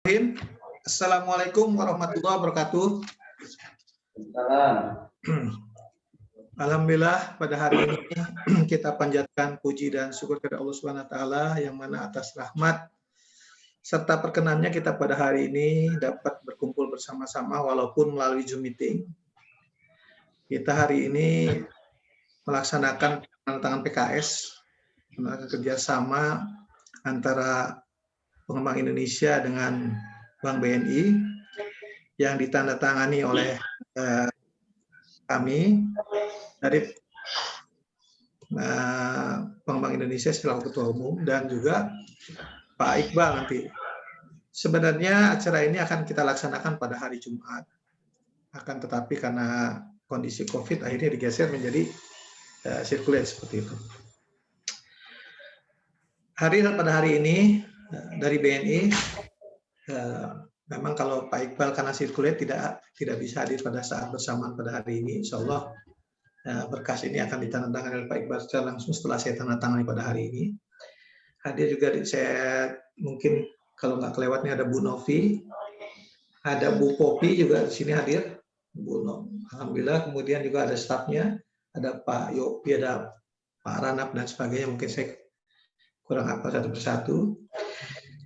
Assalamualaikum warahmatullahi wabarakatuh. Alhamdulillah pada hari ini kita panjatkan puji dan syukur kepada Allah Subhanahu wa taala yang mana atas rahmat serta perkenannya kita pada hari ini dapat berkumpul bersama-sama walaupun melalui Zoom meeting. Kita hari ini melaksanakan penandatangan PKS, kerjasama antara Pengembang Indonesia dengan Bank BNI yang ditandatangani oleh kami dari Pengembang Indonesia selaku Ketua Umum dan juga Pak Iqbal nanti. Sebenarnya acara ini akan kita laksanakan pada hari Jumat, akan tetapi karena kondisi COVID akhirnya digeser menjadi sirkuler seperti itu. Pada hari ini dari BNI, memang kalau Pak Iqbal karena sirkuler tidak bisa hadir pada saat bersamaan pada hari ini. Insya Allah berkas ini akan ditandatangani oleh Pak Iqbal secara langsung setelah saya tandatangani pada hari ini. Hadir juga saya mungkin kalau nggak kelewatnya ada Bu Novi, ada Bu Popi juga di sini hadir. Bu Novi, alhamdulillah. Kemudian juga ada stafnya, ada Pak Yopi, ada Pak Ranap dan sebagainya. Mungkin saya kurang apa satu persatu.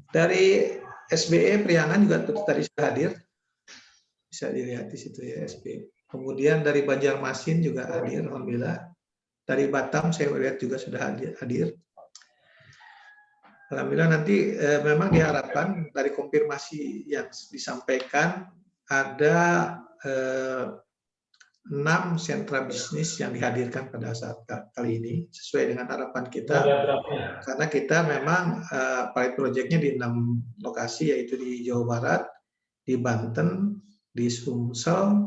Dari SBE Priangan juga tadi sudah hadir, bisa dilihat di situ ya SBE. Kemudian dari Banjarmasin juga hadir, alhamdulillah. Dari Batam saya lihat juga sudah hadir. Alhamdulillah. Nanti memang diharapkan dari konfirmasi yang disampaikan ada 6 sentra bisnis yang dihadirkan pada saat kali ini sesuai dengan harapan kita, karena kita memang pilot project-nya di 6 lokasi, yaitu di Jawa Barat, di Banten, di Sumsel,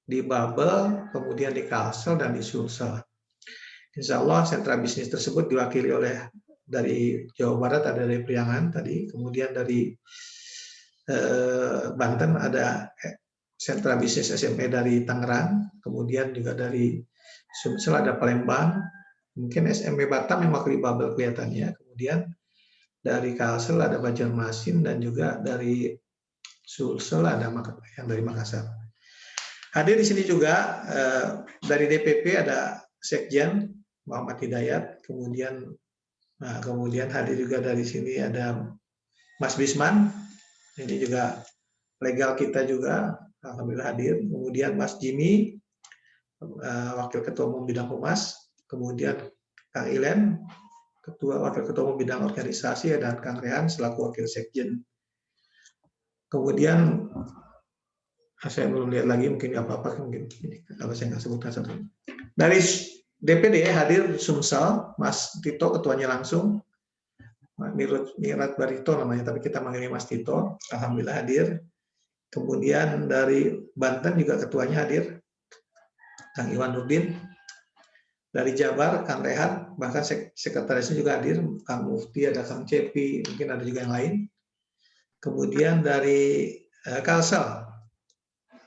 di Babel, kemudian di Kalsel dan di Sulsel. Insya Allah sentra bisnis tersebut diwakili oleh dari Jawa Barat ada dari Priangan tadi, kemudian dari Banten ada sentra bisnis SMP dari Tangerang, kemudian juga dari Sumsel ada Palembang, mungkin SMP Batam yang mewakili Babel kelihatannya, kemudian dari Kalsel ada Banjarmasin dan juga dari Sulsel ada yang dari Makassar. Hadir di sini juga dari DPP ada Sekjen Muhammad Hidayat, kemudian hadir juga dari sini ada Mas Bisman, ini juga legal kita juga, alhamdulillah hadir. Kemudian Mas Jimmy, Wakil Ketua Umum Bidang Humas, kemudian Kang Ilen, Wakil Ketua Umum Bidang Organisasi, dan Kang Rehan selaku Wakil Sekjen. Kemudian saya belum lihat lagi, mungkin nggak apa-apa, mungkin kalau saya nggak sebutkan satu. Dari DPD hadir Sumsel, Mas Tito ketuanya langsung, Mirat Barito namanya, tapi kita manggilnya Mas Tito, alhamdulillah hadir. Kemudian dari Banten juga ketuanya hadir, Kang Iwan Nurdin. Dari Jabar, Kang Rehan, bahkan sekretarisnya juga hadir, Kang Mufti, ada Kang Cepi, mungkin ada juga yang lain. Kemudian dari Kalsel,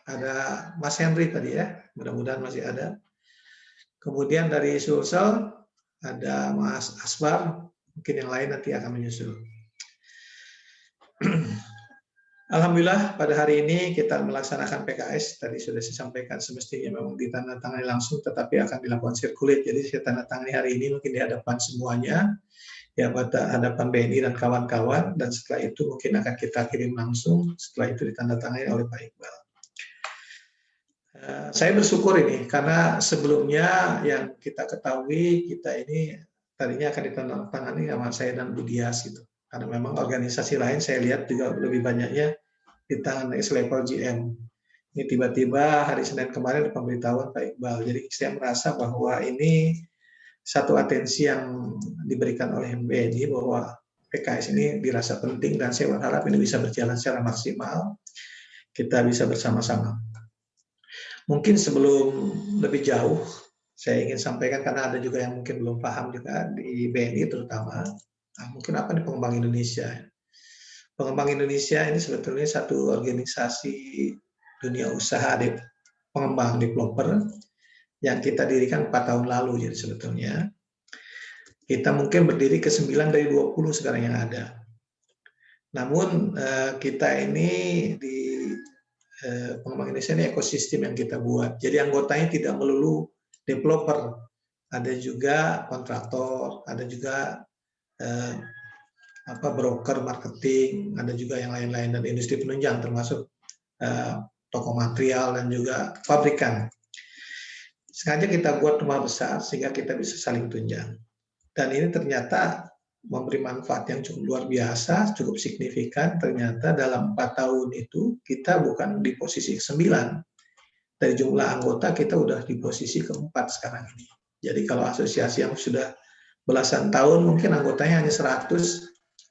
ada Mas Henry tadi ya, mudah-mudahan masih ada. Kemudian dari Sulsel, ada Mas Asbar, mungkin yang lain nanti akan menyusul. Alhamdulillah pada hari ini kita melaksanakan PKS, tadi sudah saya sampaikan semestinya memang ditandatangani langsung, tetapi akan dilakukan sirkulit. Jadi saya tandatangani hari ini mungkin di hadapan semuanya, ya pada hadapan BNI dan kawan-kawan, dan setelah itu mungkin akan kita kirim langsung, setelah itu ditandatangani oleh Pak Iqbal. Saya bersyukur ini, karena sebelumnya yang kita ketahui, kita ini tadinya akan ditandatangani sama saya dan Bu Dias gitu. Karena memang organisasi lain saya lihat juga lebih banyaknya di tangan level GM. Ini tiba-tiba hari Senin kemarin pemberitahuan Pak Iqbal. Jadi saya merasa bahwa ini satu atensi yang diberikan oleh BNI bahwa PKS ini dirasa penting, dan saya berharap ini bisa berjalan secara maksimal. Kita bisa bersama-sama. Mungkin sebelum lebih jauh, saya ingin sampaikan karena ada juga yang mungkin belum paham juga di BNI terutama. Nah, mungkin apa nih Pengembang Indonesia? Pengembang Indonesia ini sebetulnya satu organisasi dunia usaha pengembang developer yang kita dirikan 4 tahun lalu. Jadi sebetulnya kita mungkin berdiri ke 9 dari 20 sekarang yang ada. Namun kita ini di Pengembang Indonesia ini ekosistem yang kita buat. Jadi anggotanya tidak melulu developer, ada juga kontraktor, ada juga broker marketing, ada juga yang lain-lain, dan industri penunjang termasuk toko material dan juga pabrikan. Sengaja kita buat rumah besar sehingga kita bisa saling tunjang. Dan ini ternyata memberi manfaat yang cukup luar biasa, cukup signifikan. Ternyata dalam 4 tahun itu kita bukan di posisi ke-9. Dari jumlah anggota kita udah di posisi ke-4 sekarang ini. Jadi kalau asosiasi yang sudah belasan tahun mungkin anggotanya hanya 100,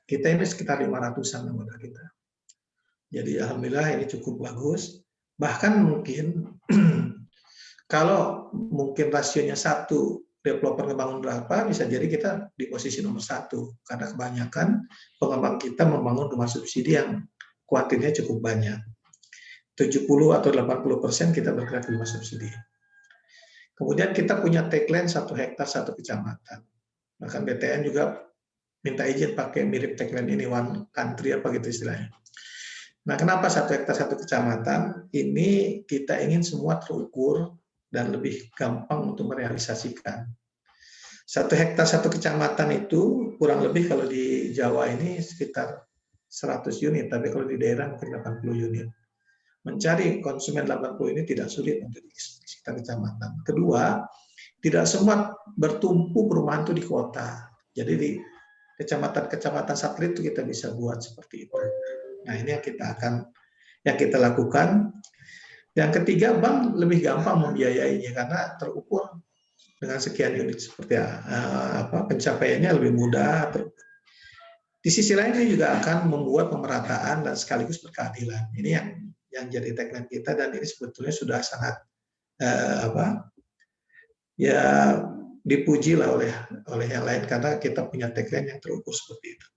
kita ini sekitar 500-an anggota kita. Jadi alhamdulillah ini cukup bagus. Bahkan mungkin kalau mungkin rasionya 1 developer ngebangun berapa, bisa jadi kita di posisi nomor 1 karena kebanyakan pengembang kita membangun rumah subsidi yang kuantitasnya cukup banyak. 70 atau 80% kita bergerak di rumah subsidi. Kemudian kita punya tagline 1 hektar 1 kecamatan. Bahkan BTN juga minta izin pakai mirip tagline ini, one country apa gitu istilahnya. Nah, kenapa 1 hektar 1 kecamatan? Ini kita ingin semua terukur dan lebih gampang untuk merealisasikan. 1 hektar 1 kecamatan itu kurang lebih kalau di Jawa ini sekitar 100 unit, tapi kalau di daerah mungkin 80 unit. Mencari konsumen 80 ini tidak sulit untuk di sekitar kecamatan. Kedua, tidak semua bertumpu perumahan itu di kota. Jadi di kecamatan-kecamatan satelit itu kita bisa buat seperti itu. Nah, ini yang kita lakukan. Yang ketiga, bank lebih gampang membiayainya karena terukur dengan sekian unit seperti pencapaiannya lebih mudah. Di sisi lain ini juga akan membuat pemerataan dan sekaligus berkeadilan. Ini yang jadi tagline kita, dan ini sebetulnya sudah sangat dipuji lah oleh yang lain karena kita punya tagline yang terukur seperti itu.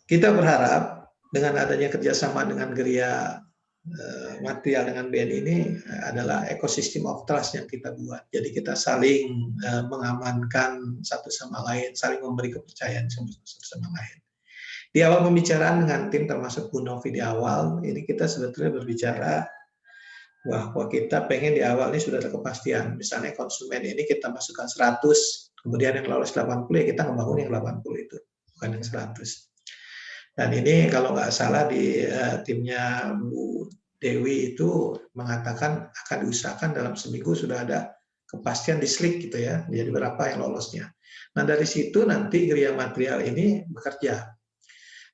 Kita berharap dengan adanya kerjasama dengan Geria Material dengan BNI ini adalah ekosistem of trust yang kita buat. Jadi kita saling mengamankan satu sama lain, saling memberi kepercayaan satu sama lain. Di awal pembicaraan dengan tim termasuk Bu Novi di awal, ini kita sebetulnya berbicara bahwa kita pengen di awal ini sudah ada kepastian. Misalnya konsumen ini kita masukkan 100, kemudian yang lolos 80 ya kita ngebangun yang 80 itu, bukan yang 100. Dan ini kalau nggak salah di timnya Bu Dewi itu mengatakan akan diusahakan dalam seminggu sudah ada kepastian di Slik gitu ya, jadi berapa yang lolosnya. Nah dari situ nanti Geria Material ini bekerja.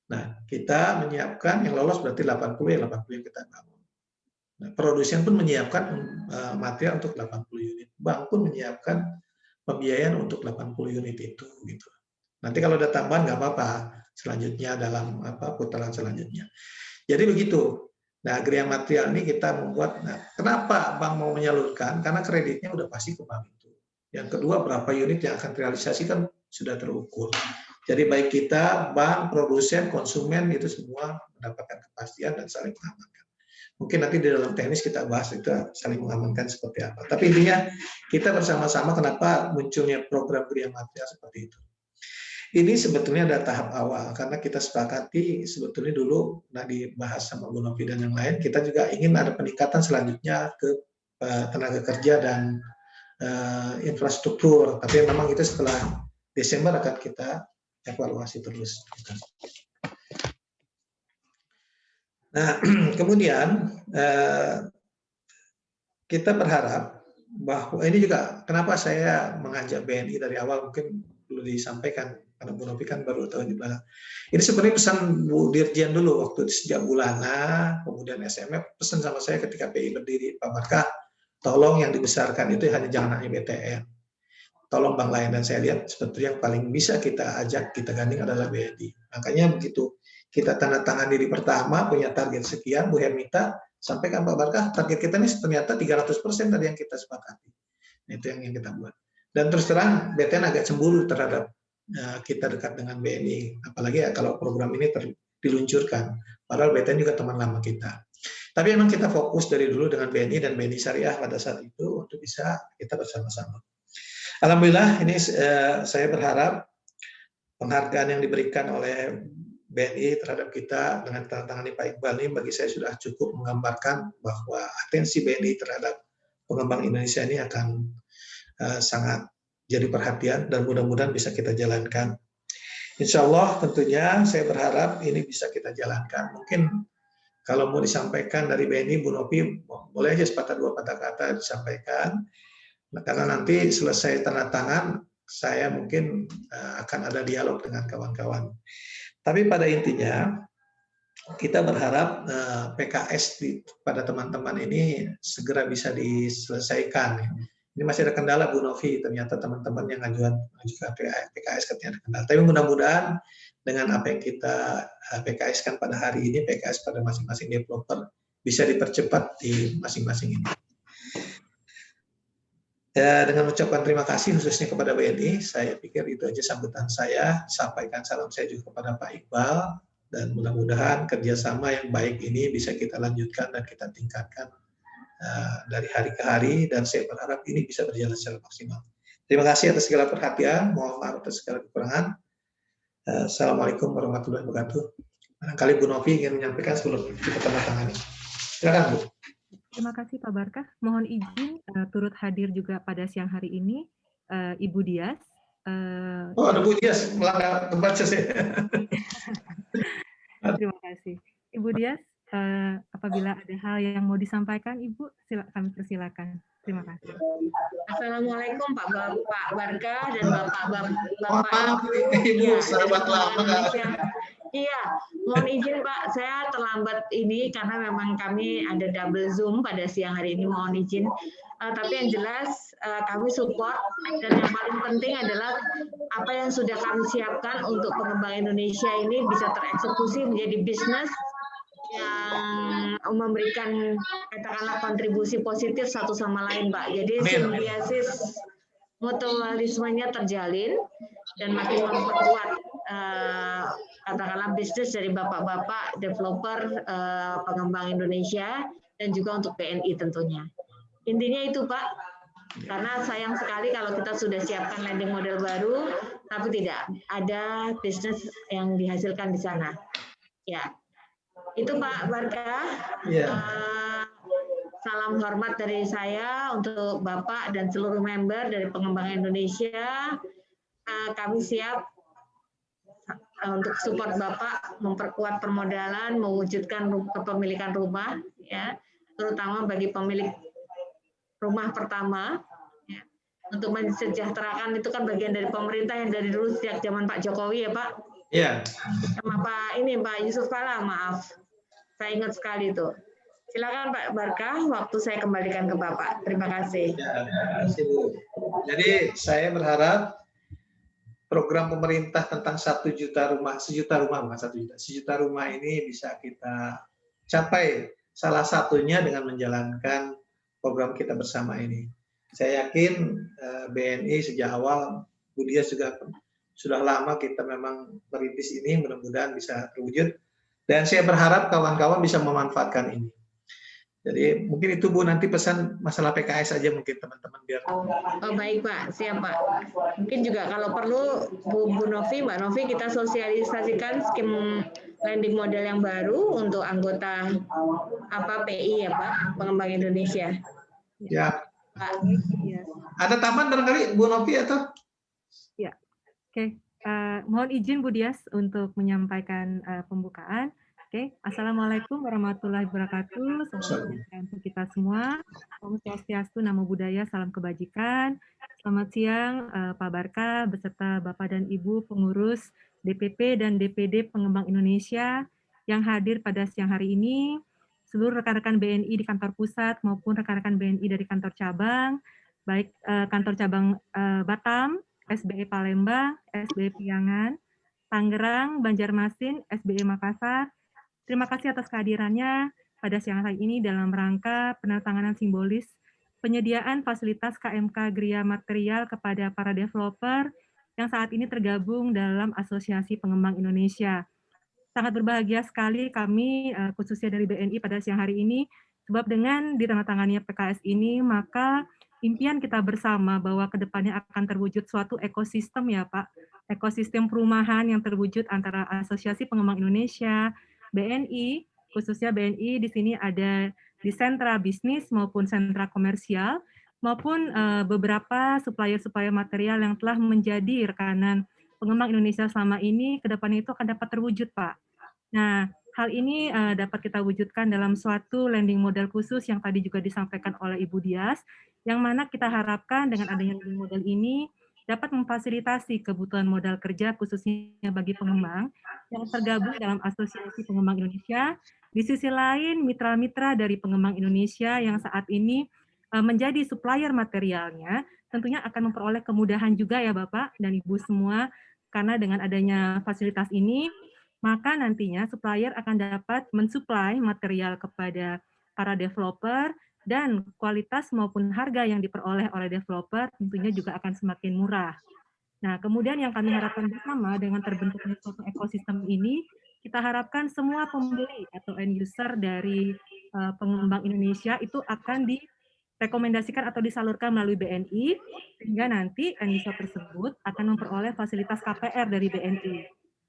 Nah kita menyiapkan yang lolos berarti 80 yang kita bangun. Nah, produsen pun menyiapkan material untuk 80 unit, bank pun menyiapkan pembiayaan untuk 80 unit itu gitu. Nanti kalau ada tambahan nggak apa-apa, selanjutnya dalam putaran selanjutnya. Jadi begitu. Nah, Geria Material ini kita membuat, kenapa bank mau menyalurkan? Karena kreditnya udah pasti ke bank itu. Yang kedua, berapa unit yang akan realisasikan sudah terukur. Jadi baik kita, bank, produsen, konsumen, itu semua mendapatkan kepastian dan saling mengamankan. Mungkin nanti di dalam teknis kita bahas itu saling mengamankan seperti apa. Tapi intinya kita bersama-sama kenapa munculnya program Geria Material seperti itu. Ini sebetulnya ada tahap awal, karena kita sepakati sebetulnya dulu dibahas sama Bu Novi dan yang lain, kita juga ingin ada peningkatan selanjutnya ke tenaga kerja dan infrastruktur, tapi memang itu setelah Desember akan kita evaluasi terus. Nah, kemudian kita berharap bahwa ini juga kenapa saya mengajak BNI dari awal, mungkin perlu disampaikan karena Bu Novi kan baru tahu di belakang. Ini sebenarnya pesan Bu Dirjen dulu waktu sejak Bulana, kemudian SMF pesan sama saya ketika PI berdiri, Pak Barkah, tolong yang dibesarkan itu hanya jangan hanya BTN. Tolong bank lain, dan saya lihat sebetulnya yang paling bisa kita ajak, kita gandeng adalah BNI. Makanya begitu kita tanda tangan diri pertama, punya target sekian, Bu Hermita, sampaikan Pak Barkah, target kita ini ternyata 300% tadi yang kita sepakati. Itu yang kita buat. Dan terus terang, BTN agak cemburu terhadap kita dekat dengan BNI, apalagi ya kalau program ini diluncurkan. Padahal BTN juga teman lama kita. Tapi memang kita fokus dari dulu dengan BNI dan BNI Syariah pada saat itu untuk bisa kita bersama-sama. Alhamdulillah ini saya berharap penghargaan yang diberikan oleh BNI terhadap kita dengan tantangan Pak Iqbal ini bagi saya sudah cukup menggambarkan bahwa atensi BNI terhadap pengembang Indonesia ini akan sangat jadi perhatian dan mudah-mudahan bisa kita jalankan. Insya Allah tentunya saya berharap ini bisa kita jalankan. Mungkin kalau mau disampaikan dari BNI, Bu Novi, boleh aja sepatah dua patah kata disampaikan. Nah, karena nanti selesai tanda tangan, saya mungkin akan ada dialog dengan kawan-kawan. Tapi pada intinya, kita berharap PKS pada teman-teman ini segera bisa diselesaikan. Ini masih ada kendala Bu Novi, ternyata teman-teman yang ngajukan PKS katanya ada kendala. Tapi mudah-mudahan dengan apa yang kita PKS-kan pada hari ini, PKS pada masing-masing developer bisa dipercepat di masing-masing ini. Ya, dengan ucapan terima kasih khususnya kepada BNI, saya pikir itu aja sambutan saya. Sampaikan salam saya juga kepada Pak Iqbal, dan mudah-mudahan kerjasama yang baik ini bisa kita lanjutkan dan kita tingkatkan dari hari ke hari, dan saya berharap ini bisa berjalan secara maksimal. Terima kasih atas segala perhatian, mohon maaf atas segala kekurangan. Assalamualaikum warahmatullahi wabarakatuh. Barangkali Bu Novi ingin menyampaikan sebelum kita tanda tangani. Silakan Bu. Terima kasih Pak Barkah. Mohon izin turut hadir juga pada siang hari ini Ibu Dias. Oh, ada Bu Dias, melanggar terbaca saya. Terima kasih. Ibu Dias, apabila ada hal yang mau disampaikan, Ibu, kami persilakan. Terima kasih. Assalamualaikum Pak Barkah dan Bapak Ibu, sahabat lama. Iya, mohon izin Pak, saya terlambat ini karena memang kami ada double Zoom pada siang hari ini, mohon izin. Tapi yang jelas kami support, dan yang paling penting adalah apa yang sudah kami siapkan untuk pengembang Indonesia ini bisa tereksekusi menjadi bisnis yang memberikan katakanlah kontribusi positif satu sama lain, Pak. Jadi simbiosis mutualismenya terjalin dan makin memperkuat katakanlah bisnis dari bapak-bapak developer pengembang Indonesia dan juga untuk BNI tentunya. Intinya itu, Pak. Karena sayang sekali kalau kita sudah siapkan lending model baru tapi tidak ada bisnis yang dihasilkan di sana. Ya. Itu Pak Barkah. Yeah. Salam hormat dari saya untuk Bapak dan seluruh member dari Pengembang Indonesia. Kami siap untuk support Bapak memperkuat permodalan, mewujudkan kepemilikan rumah, ya, terutama bagi pemilik rumah pertama. Ya. Untuk mensejahterakan itu kan bagian dari pemerintah yang dari dulu sejak zaman Pak Jokowi ya Pak. Iya. Sama Pak Yusuf Kala, maaf. Saya ingat sekali itu. Silakan Pak Barkah, waktu saya kembalikan ke Bapak. Terima kasih. Ya, terima kasih Bu. Jadi saya berharap program pemerintah tentang 1 juta rumah, 1 juta rumah bukan 1 juta, 1 juta rumah ini bisa kita capai. Salah satunya dengan menjalankan program kita bersama ini. Saya yakin BNI sejak awal, Bu Dias juga sudah lama kita memang merintis ini, mudah-mudahan bisa terwujud. Dan saya berharap kawan-kawan bisa memanfaatkan ini. Jadi mungkin itu Bu, nanti pesan masalah PKS aja mungkin teman-teman biar. Oh baik Pak, siap Pak. Mungkin juga kalau perlu Bu Novi, Mbak Novi, kita sosialisasikan skim lending model yang baru untuk anggota PI ya Pak, Pengembang Indonesia. Ya. Pak. Ada tambahan barangkali Bu Novi atau? Ya, oke. Mohon izin Bu Dias untuk menyampaikan pembukaan. Oke, Assalamualaikum warahmatullahi wabarakatuh. Selamat siang untuk kita semua. Om Swastiastu, Namo Buddhaya, salam kebajikan. Selamat siang Pak Barkah beserta Bapak dan Ibu pengurus DPP dan DPD Pengembang Indonesia yang hadir pada siang hari ini, seluruh rekan-rekan BNI di kantor pusat maupun rekan-rekan BNI dari kantor cabang, baik kantor cabang Batam, SBE Palembang, SBE Piangan, Tangerang, Banjarmasin, SBE Makassar. Terima kasih atas kehadirannya pada siang hari ini dalam rangka penandatanganan simbolis penyediaan fasilitas KMK Gria Material kepada para developer yang saat ini tergabung dalam Asosiasi Pengembang Indonesia. Sangat berbahagia sekali kami, khususnya dari BNI pada siang hari ini, sebab dengan ditandatangani PKS ini, maka impian kita bersama bahwa kedepannya akan terwujud suatu ekosistem ya Pak, ekosistem perumahan yang terwujud antara Asosiasi Pengembang Indonesia, BNI, khususnya BNI di sini ada di sentra bisnis maupun sentra komersial, maupun beberapa supplier-supplier material yang telah menjadi rekanan pengembang Indonesia selama ini, kedepannya itu akan dapat terwujud Pak. Nah, hal ini dapat kita wujudkan dalam suatu lending modal khusus yang tadi juga disampaikan oleh Ibu Dias, yang mana kita harapkan dengan adanya lending modal ini dapat memfasilitasi kebutuhan modal kerja khususnya bagi pengembang yang tergabung dalam Asosiasi Pengembang Indonesia. Di sisi lain, mitra-mitra dari pengembang Indonesia yang saat ini menjadi supplier materialnya tentunya akan memperoleh kemudahan juga ya Bapak dan Ibu semua, karena dengan adanya fasilitas ini maka nantinya supplier akan dapat mensuplai material kepada para developer dan kualitas maupun harga yang diperoleh oleh developer tentunya juga akan semakin murah. Nah, kemudian yang kami harapkan bersama dengan terbentuknya suatu ekosistem ini, kita harapkan semua pembeli atau end user dari pengembang Indonesia itu akan direkomendasikan atau disalurkan melalui BNI, sehingga nanti end user tersebut akan memperoleh fasilitas KPR dari BNI.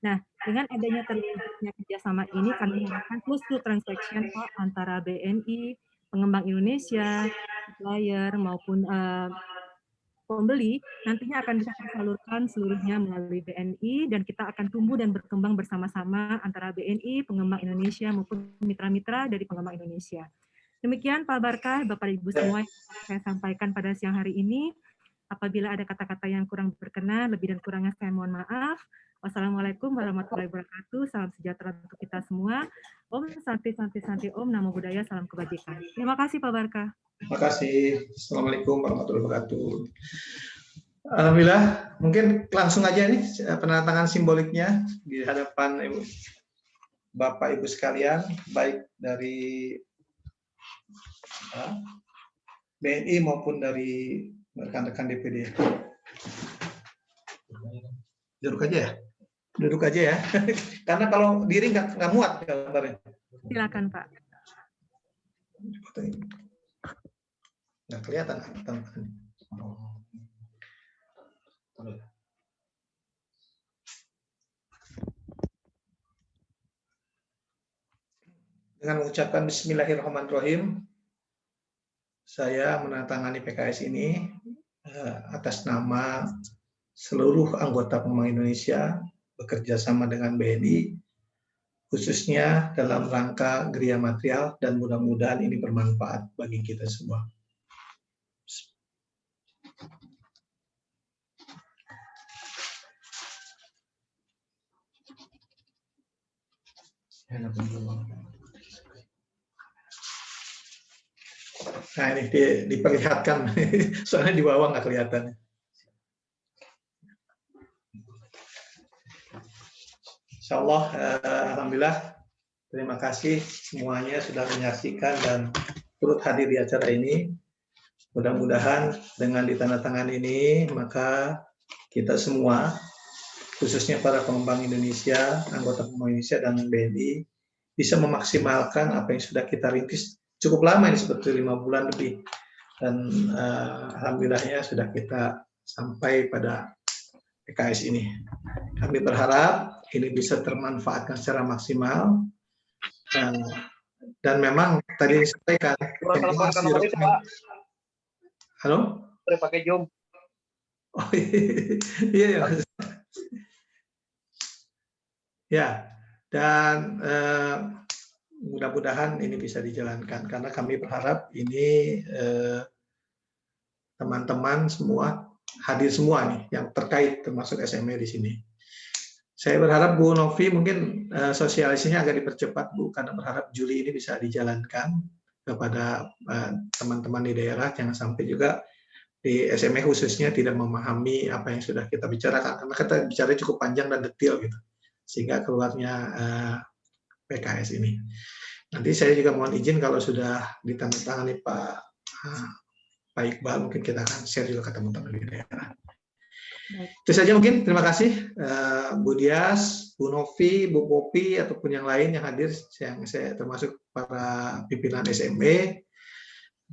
Nah, dengan adanya terwujudnya kerjasama ini, kami harapkan close to transaction Pak, antara BNI, pengembang Indonesia, supplier, maupun pembeli, nantinya akan bisa tersalurkan seluruhnya melalui BNI, dan kita akan tumbuh dan berkembang bersama-sama antara BNI, pengembang Indonesia, maupun mitra-mitra dari pengembang Indonesia. Demikian Pak Barkah, Bapak Ibu semua yang saya sampaikan pada siang hari ini. Apabila ada kata-kata yang kurang berkenan, lebih dan kurangnya saya mohon maaf. Wassalamualaikum warahmatullahi wabarakatuh. Salam sejahtera untuk kita semua. Om Santi Santi Santi Om, Namo Buddhaya, salam kebajikan. Terima kasih Pak Barkah. Terima kasih. Assalamualaikum warahmatullahi wabarakatuh. Alhamdulillah, mungkin langsung aja nih penandatangan simboliknya di hadapan Bapak Ibu sekalian, baik dari BNI maupun dari rekan-rekan DPD. Duduk aja ya? Duduk aja ya, karena kalau diri nggak muat gambarnya. Silakan Pak. Nggak kelihatan. Dengan mengucapkan Bismillahirrahmanirrahim, saya menandatangani PKS ini atas nama seluruh anggota Pengembang Indonesia bekerja sama dengan BNI, khususnya dalam rangka geria material, dan mudah-mudahan ini bermanfaat bagi kita semua. Nah ini diperlihatkan, soalnya di bawah nggak kelihatan. Insya Allah, alhamdulillah, terima kasih semuanya sudah menyaksikan dan turut hadir di acara ini. Mudah-mudahan dengan ditandatangan ini, maka kita semua, khususnya para pengembang Indonesia, anggota pengembang Indonesia dan BNI, bisa memaksimalkan apa yang sudah kita rintis cukup lama ini, seperti 5 bulan lebih. Dan alhamdulillahnya sudah kita sampai pada PKS ini. Kami berharap ini bisa termanfaatkan secara maksimal, dan memang tadi disampaikan. Halo? Boleh pakai Zoom. Oh iya. Ya, dan mudah-mudahan ini bisa dijalankan, karena kami berharap ini teman-teman semua hadir semua nih yang terkait, termasuk SME di sini. Saya berharap Bu Novi mungkin sosialisasinya agak dipercepat Bu, karena berharap Juli ini bisa dijalankan kepada teman-teman di daerah, jangan sampai juga di SME khususnya tidak memahami apa yang sudah kita bicarakan, karena kita bicara cukup panjang dan detail gitu, sehingga keluarnya PKS ini. Nanti saya juga mohon izin kalau sudah ditandatangani Pak Iqbal, mungkin kita akan share juga ke teman-teman di daerah. Itu saja mungkin. Terima kasih Bu Dias, Bu Novi, Bu Popi, ataupun yang lain yang hadir, yang saya termasuk para pimpinan SME.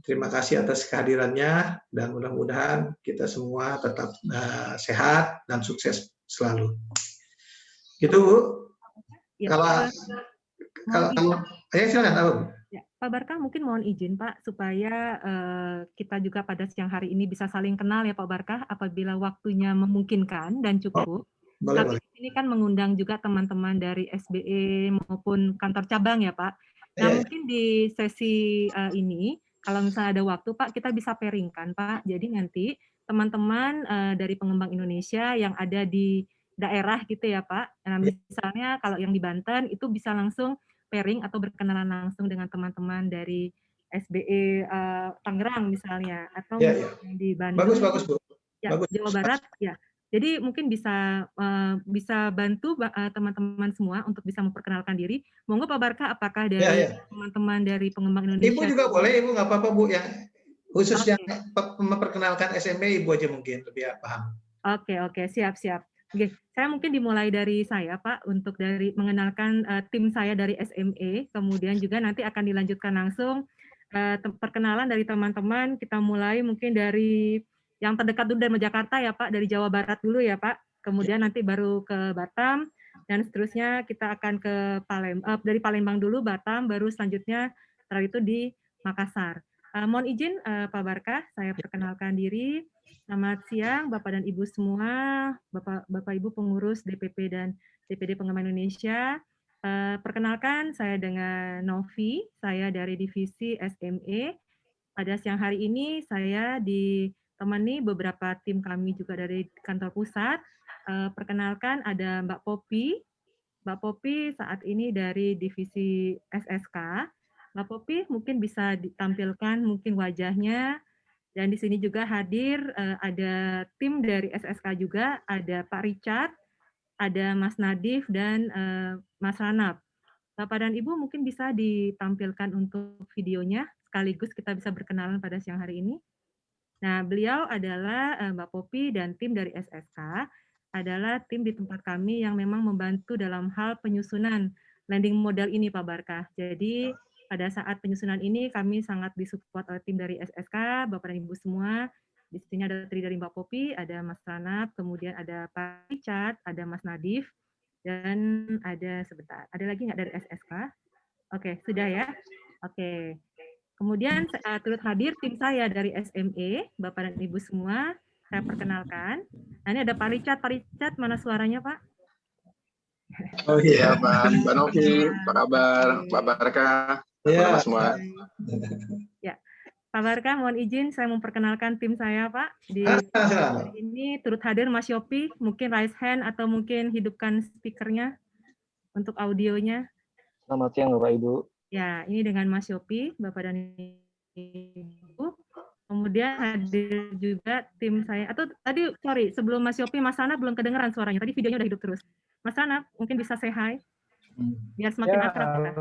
Terima kasih atas kehadirannya dan mudah-mudahan kita semua tetap sehat dan sukses selalu. Gitu Bu. Ya, kalau ya silakan Abu. Ya, Pak Barkah mungkin mohon izin Pak supaya kita juga pada siang hari ini bisa saling kenal ya Pak Barkah apabila waktunya memungkinkan dan cukup. Kami ini kan mengundang juga teman-teman dari SBE maupun kantor cabang ya Pak. Nah mungkin di sesi ini kalau misalnya ada waktu Pak kita bisa pairingkan Pak. Jadi nanti teman-teman dari pengembang Indonesia yang ada di daerah gitu ya Pak. Nah misalnya kalau yang di Banten itu bisa langsung pairing atau berkenalan langsung dengan teman-teman dari SBE Tangerang misalnya atau di Bandung, bagus Bu. Ya, bagus. Jawa Barat ya. Jadi mungkin bisa bantu teman-teman semua untuk bisa memperkenalkan diri. Monggo Pak Barkah, apakah dari teman-teman dari pengembang Indonesia? Ibu juga boleh, Ibu nggak apa-apa Bu. Yang khusus yang memperkenalkan SME Ibu aja mungkin lebih paham. Oke, siap. Oke, saya mungkin dimulai dari saya Pak untuk dari mengenalkan tim saya dari SME, kemudian juga nanti akan dilanjutkan langsung perkenalan dari teman-teman. Kita mulai mungkin dari yang terdekat dulu dari Jakarta ya Pak, dari Jawa Barat dulu ya Pak, kemudian nanti baru ke Batam, dan seterusnya kita akan ke dari Palembang dulu, Batam, baru selanjutnya setelah itu di Makassar. Mohon izin Pak Barkah, saya perkenalkan diri. Selamat siang Bapak dan Ibu semua, Bapak Ibu pengurus DPP dan DPD Pengembang Indonesia. Perkenalkan saya dengan Novi, saya dari divisi SME. Pada siang hari ini saya ditemani beberapa tim kami juga dari kantor pusat. Perkenalkan ada Mbak Popi. Mbak Popi saat ini dari divisi SSK. Mbak Popi mungkin bisa ditampilkan mungkin wajahnya. Dan di sini juga hadir ada tim dari SSK juga, ada Pak Richard, ada Mas Nadif, dan Mas Ranap. Bapak dan Ibu mungkin bisa ditampilkan untuk videonya, sekaligus kita bisa berkenalan pada siang hari ini. Nah, beliau adalah Mbak Popi dan tim dari SSK, adalah tim di tempat kami yang memang membantu dalam hal penyusunan landing model ini Pak Barkah. Jadi pada saat penyusunan ini kami sangat disupport oleh tim dari SSK, Bapak dan Ibu semua. Di sini ada terdiri dari Mbak Popi, ada Mas Ranap, kemudian ada Pak Richard, ada Mas Nadif, dan ada ada lagi nggak dari SSK? Oke, sudah ya? Oke. Kemudian turut hadir tim saya dari SME, Bapak dan Ibu semua, saya perkenalkan. Nah, ini ada Pak Richard. Pak Richard, mana suaranya Pak? Oh iya, Mbak Novi, apa kabar? Pak Barkah, ya semua. Ya, Pak Barkah, mohon izin saya memperkenalkan tim saya Pak. Di hari ini turut hadir Mas Yopi, mungkin raise hand atau mungkin hidupkan speakernya untuk audionya. Selamat siang Bapak Ibu. Ya, ini dengan Mas Yopi, Bapak dan Ibu. Kemudian hadir juga tim saya, atau tadi, sorry, sebelum Mas Yopi, Mas Sana belum kedengeran suaranya, tadi videonya udah hidup terus. Mas Sana, mungkin bisa say hi, biar semakin akrab kita.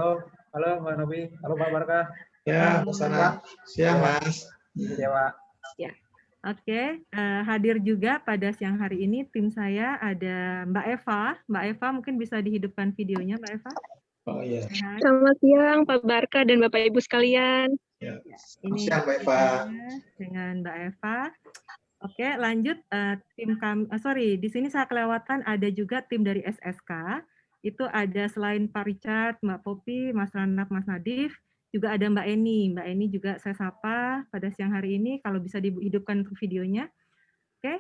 Halo Mbak Novi, halo Pak Barkah. Ya, Mas Sana. Siang Mas. Ya Pak. Ya, oke. Hadir juga pada siang hari ini tim saya ada Mbak Eva. Mbak Eva mungkin bisa dihidupkan videonya, Mbak Eva. Oh iya. Selamat siang Pak Barkah dan Bapak Ibu sekalian. Ya. Ini Siang Mbak Eva. Dengan Mbak Eva. Oke, lanjut tim kami. Di sini saya kelewatan ada juga tim dari SSK. Itu ada selain Pak Richard, Mbak Popi, Mas Ranap, Mas Nadif, juga ada Mbak Eni. Mbak Eni juga saya sapa pada siang hari ini. Kalau bisa dihidupkan untuk videonya. Oke,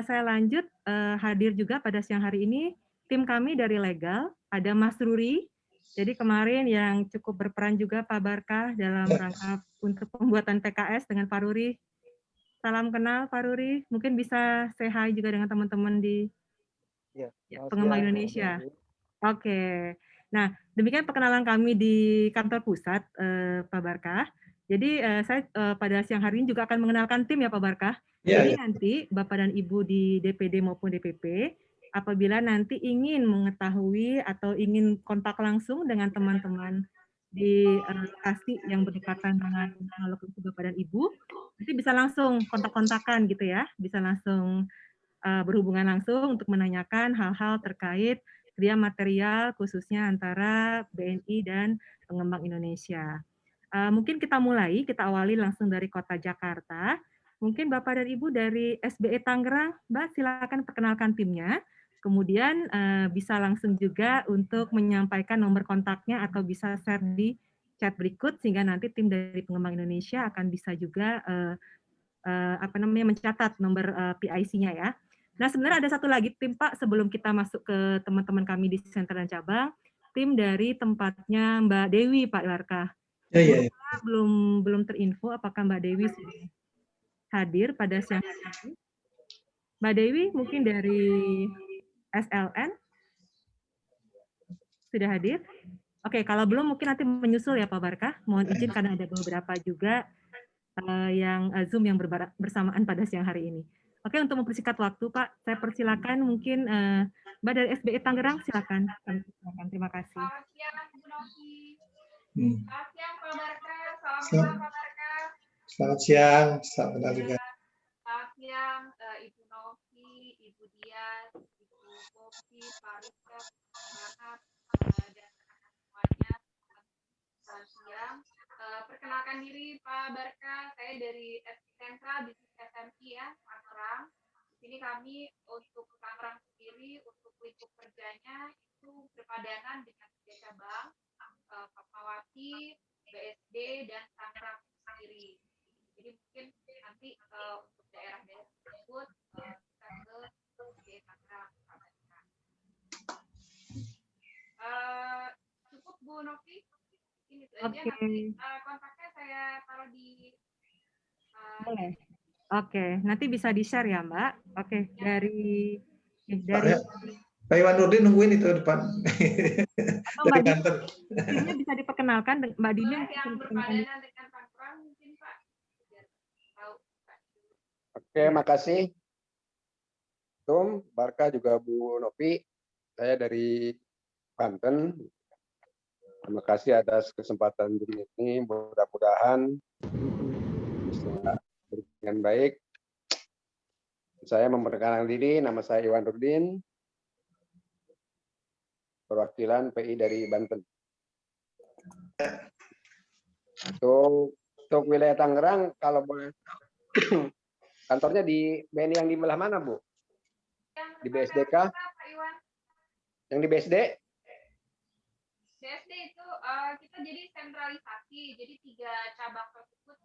saya lanjut hadir juga pada siang hari ini tim kami dari legal. Ada Mas Ruri. Jadi kemarin yang cukup berperan juga Pak Barkah dalam rangka untuk pembuatan PKS dengan Pak Ruri. Salam kenal Pak Ruri. Mungkin bisa say hi juga dengan teman-teman di Pengembang Indonesia. Oke. Nah, demikian perkenalan kami di kantor pusat Pak Barkah. Jadi saya pada siang hari ini juga akan mengenalkan tim ya Pak Barkah. Jadi nanti Bapak dan Ibu di DPD maupun DPP, apabila nanti ingin mengetahui atau ingin kontak langsung dengan teman-teman di lokasi yang berdekatan dengan lokasi Bapak dan Ibu, nanti bisa langsung kontak-kontakan gitu ya, bisa langsung berhubungan langsung untuk menanyakan hal-hal terkait sedia material khususnya antara BNI dan Pengembang Indonesia. Mungkin kita awali langsung dari Kota Jakarta. Mungkin Bapak dan Ibu dari SBE Tangerang, Mbak silakan perkenalkan timnya. Kemudian bisa langsung juga untuk menyampaikan nomor kontaknya atau bisa share di chat berikut sehingga nanti tim dari Pengembang Indonesia akan bisa juga mencatat nomor PIC-nya ya. Nah, sebenarnya ada satu lagi tim Pak sebelum kita masuk ke teman-teman kami di center dan cabang, tim dari tempatnya Mbak Dewi Pak Barka. Ya. Belum terinfo apakah Mbak Dewi sudah hadir pada siang hari ini. Mbak Dewi mungkin dari SLN sudah hadir? Oke, kalau belum mungkin nanti menyusul ya Pak Barka. Mohon izin karena ada beberapa juga yang Zoom yang bersamaan pada siang hari ini. Oke, untuk mempersingkat waktu Pak, saya persilakan mungkin Mbak dari SBE Tangerang, silakan. Terima kasih. Selamat siang Bu Novi. Selamat siang Pak Barka. Salam kenal Pak Barka. Selamat siang, selamat kenal juga. Selamat siang Ibu Novi, Ibu Dias, Ibu Popi, Pak Rizka, Pak dan semuanya. Selamat siang. Perkenalkan diri Pak Barka, saya dari Sentral Bisnis SMI ya, Tangerang. Di sini kami untuk Tangerang sendiri, untuk lingkup kerjanya itu berpadanan dengan 3 cabang, Fatmawati, BSD, dan Tangerang sendiri. Jadi mungkin nanti untuk daerah-daerah tersebut kita ke Tangerang. Cukup Bu Novi? Ini aja nanti kontaknya saya taruh di boleh. Oke, nanti bisa di-share ya, Mbak. Oke, ya. dari Pak Iwan Nurdin nungguin itu depan. Atau Mbak Dini, timnya bisa diperkenalkan Mbak Dini. Yang berpadanan dengan Tangerang mungkin Pak. Biar tahu. Oke, makasih. Tum, Barka juga Bu Novi. Saya dari Banten. Terima kasih atas kesempatan ini. Mudah-mudahan bisa dengan baik. Saya memperkenalkan diri, nama saya Iwan Nurdin, perwakilan PI dari Banten. Untuk wilayah Tangerang, kalau boleh kantornya di BNI yang di belah mana, Bu? Di BSDK? Yang di BSD? BSD itu kita jadi sentralisasi, jadi 3 cabang tersebut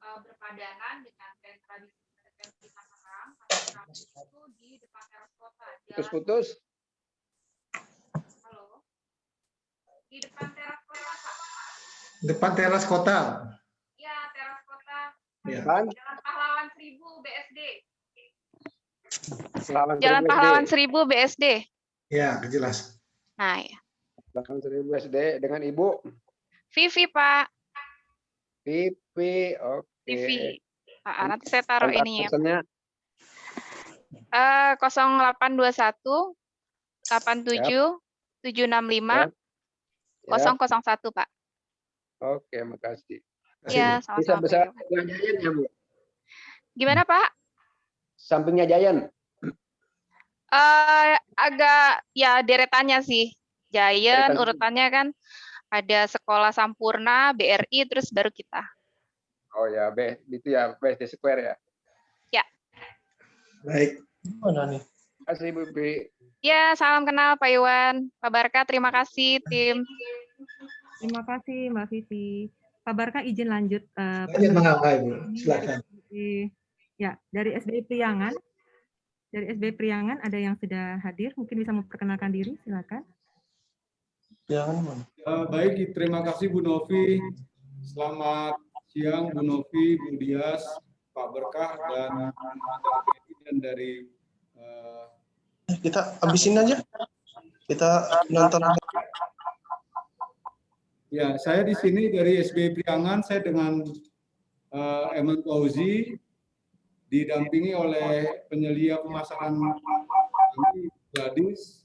berpadanan dengan sentra di Tangerang. Kami itu di depan teras kota. Putus-putus? Halo. Di depan teras kota, Pak. Depan teras kota. Iya, teras kota. Ya. Jalan Pahlawan 1000 BSD. Jalan Pahlawan 1000 BSD. Ya, jelas. Nah, ya. Pahlawan 1000 BSD dengan Ibu Vivi, Pak. Vivi, oke. Vivi. Nanti saya taruh ini ya. Pesannya 0821 87 765 001, Pak. Oke, makasih. Ya, sama-sama. Bisa sampingnya Giant ya, Bu? Gimana, Pak? Sampingnya Giant. Agak ya deretannya sih. Giant urutannya kan ada Sekolah Sampurna, BRI, terus baru kita. Oh ya, itu ya, BSD Square ya. Ya. Baik. Mana nih? Terima kasih, Bu. Ya, salam kenal Pak Iwan. Pak Barka, terima kasih tim. Terima kasih Mbak Vivi. Pak Barka izin lanjut. Silakan. Ya, dari SBI Priangan. Dari SBI Priangan ada yang sudah hadir, mungkin bisa memperkenalkan diri, silakan. Baik, terima kasih Bu Novi. Selamat siang Bu Novi, Bu Dias, Pak Berkah, dan dari kita habisin aja. Kita nonton. Ya, saya di sini dari SBI Priangan, saya dengan Eman Fauzi, didampingi oleh penyelia pemasaran Gladys.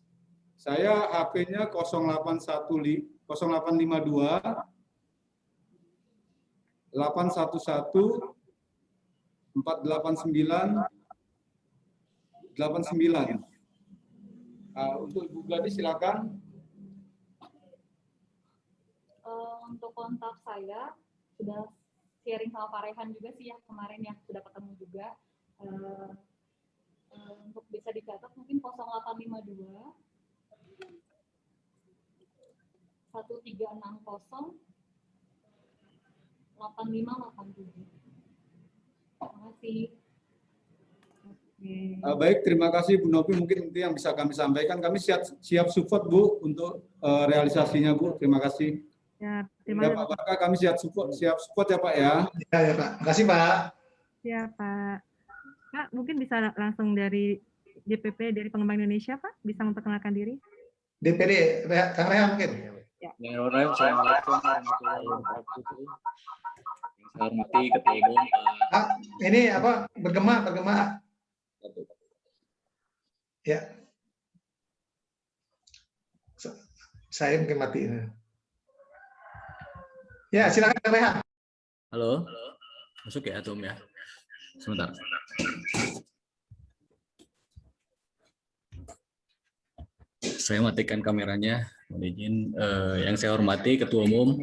Saya HP-nya 0852 811 489 89. Untuk Ibu Gladys silakan. Untuk kontak saya sudah sharing sama Pak Rehan juga sih ya kemarin ya, sudah ketemu juga. Untuk bisa dicatat mungkin 0852 1360 8587. Terima kasih. Baik, terima kasih Bu Novi. Mungkin itu yang bisa kami sampaikan. Kami siap support Bu untuk realisasinya Bu. Terima kasih. Ya, terima kasih. Pak Barka, kami siap support ya Pak ya. Ya Pak. Terima kasih Pak. Siap Pak. Pak, mungkin bisa langsung dari DPP dari Pengembang Indonesia Pak, bisa memperkenalkan diri. DPD, Kang Rehan mungkin. Ya, Assalamualaikum warahmatullahi wabarakatuh. Yang saya hormati Ketua Umum Pak. Ini apa bergema. Ya. Saya mungkin mati. Ya, silakan Kang Rehan. Halo. Masuk ya Tum ya. Sebentar. Saya matikan kameranya. Mohon izin, yang saya hormati Ketua Umum.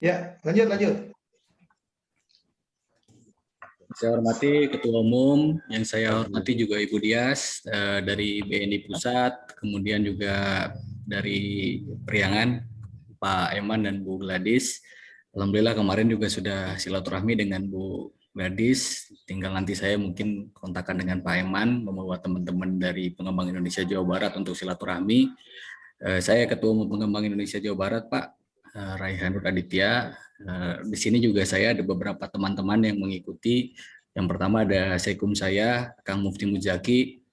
Ya, lanjut. Saya hormati Ketua Umum, yang saya hormati juga Ibu Dias dari BNI Pusat, kemudian juga dari Priangan, Pak Eman dan Bu Gladys. Alhamdulillah kemarin juga sudah silaturahmi dengan Bu Gladys, tinggal nanti saya mungkin kontakkan dengan Pak Eman, membawa teman-teman dari Pengembang Indonesia Jawa Barat untuk silaturahmi. Saya Ketua Umum Pengembang Indonesia Jawa Barat, Pak Raihan Aditya. Di sini juga saya ada beberapa teman-teman yang mengikuti. Yang pertama ada Sekum saya, Kang Mufti Muzaki.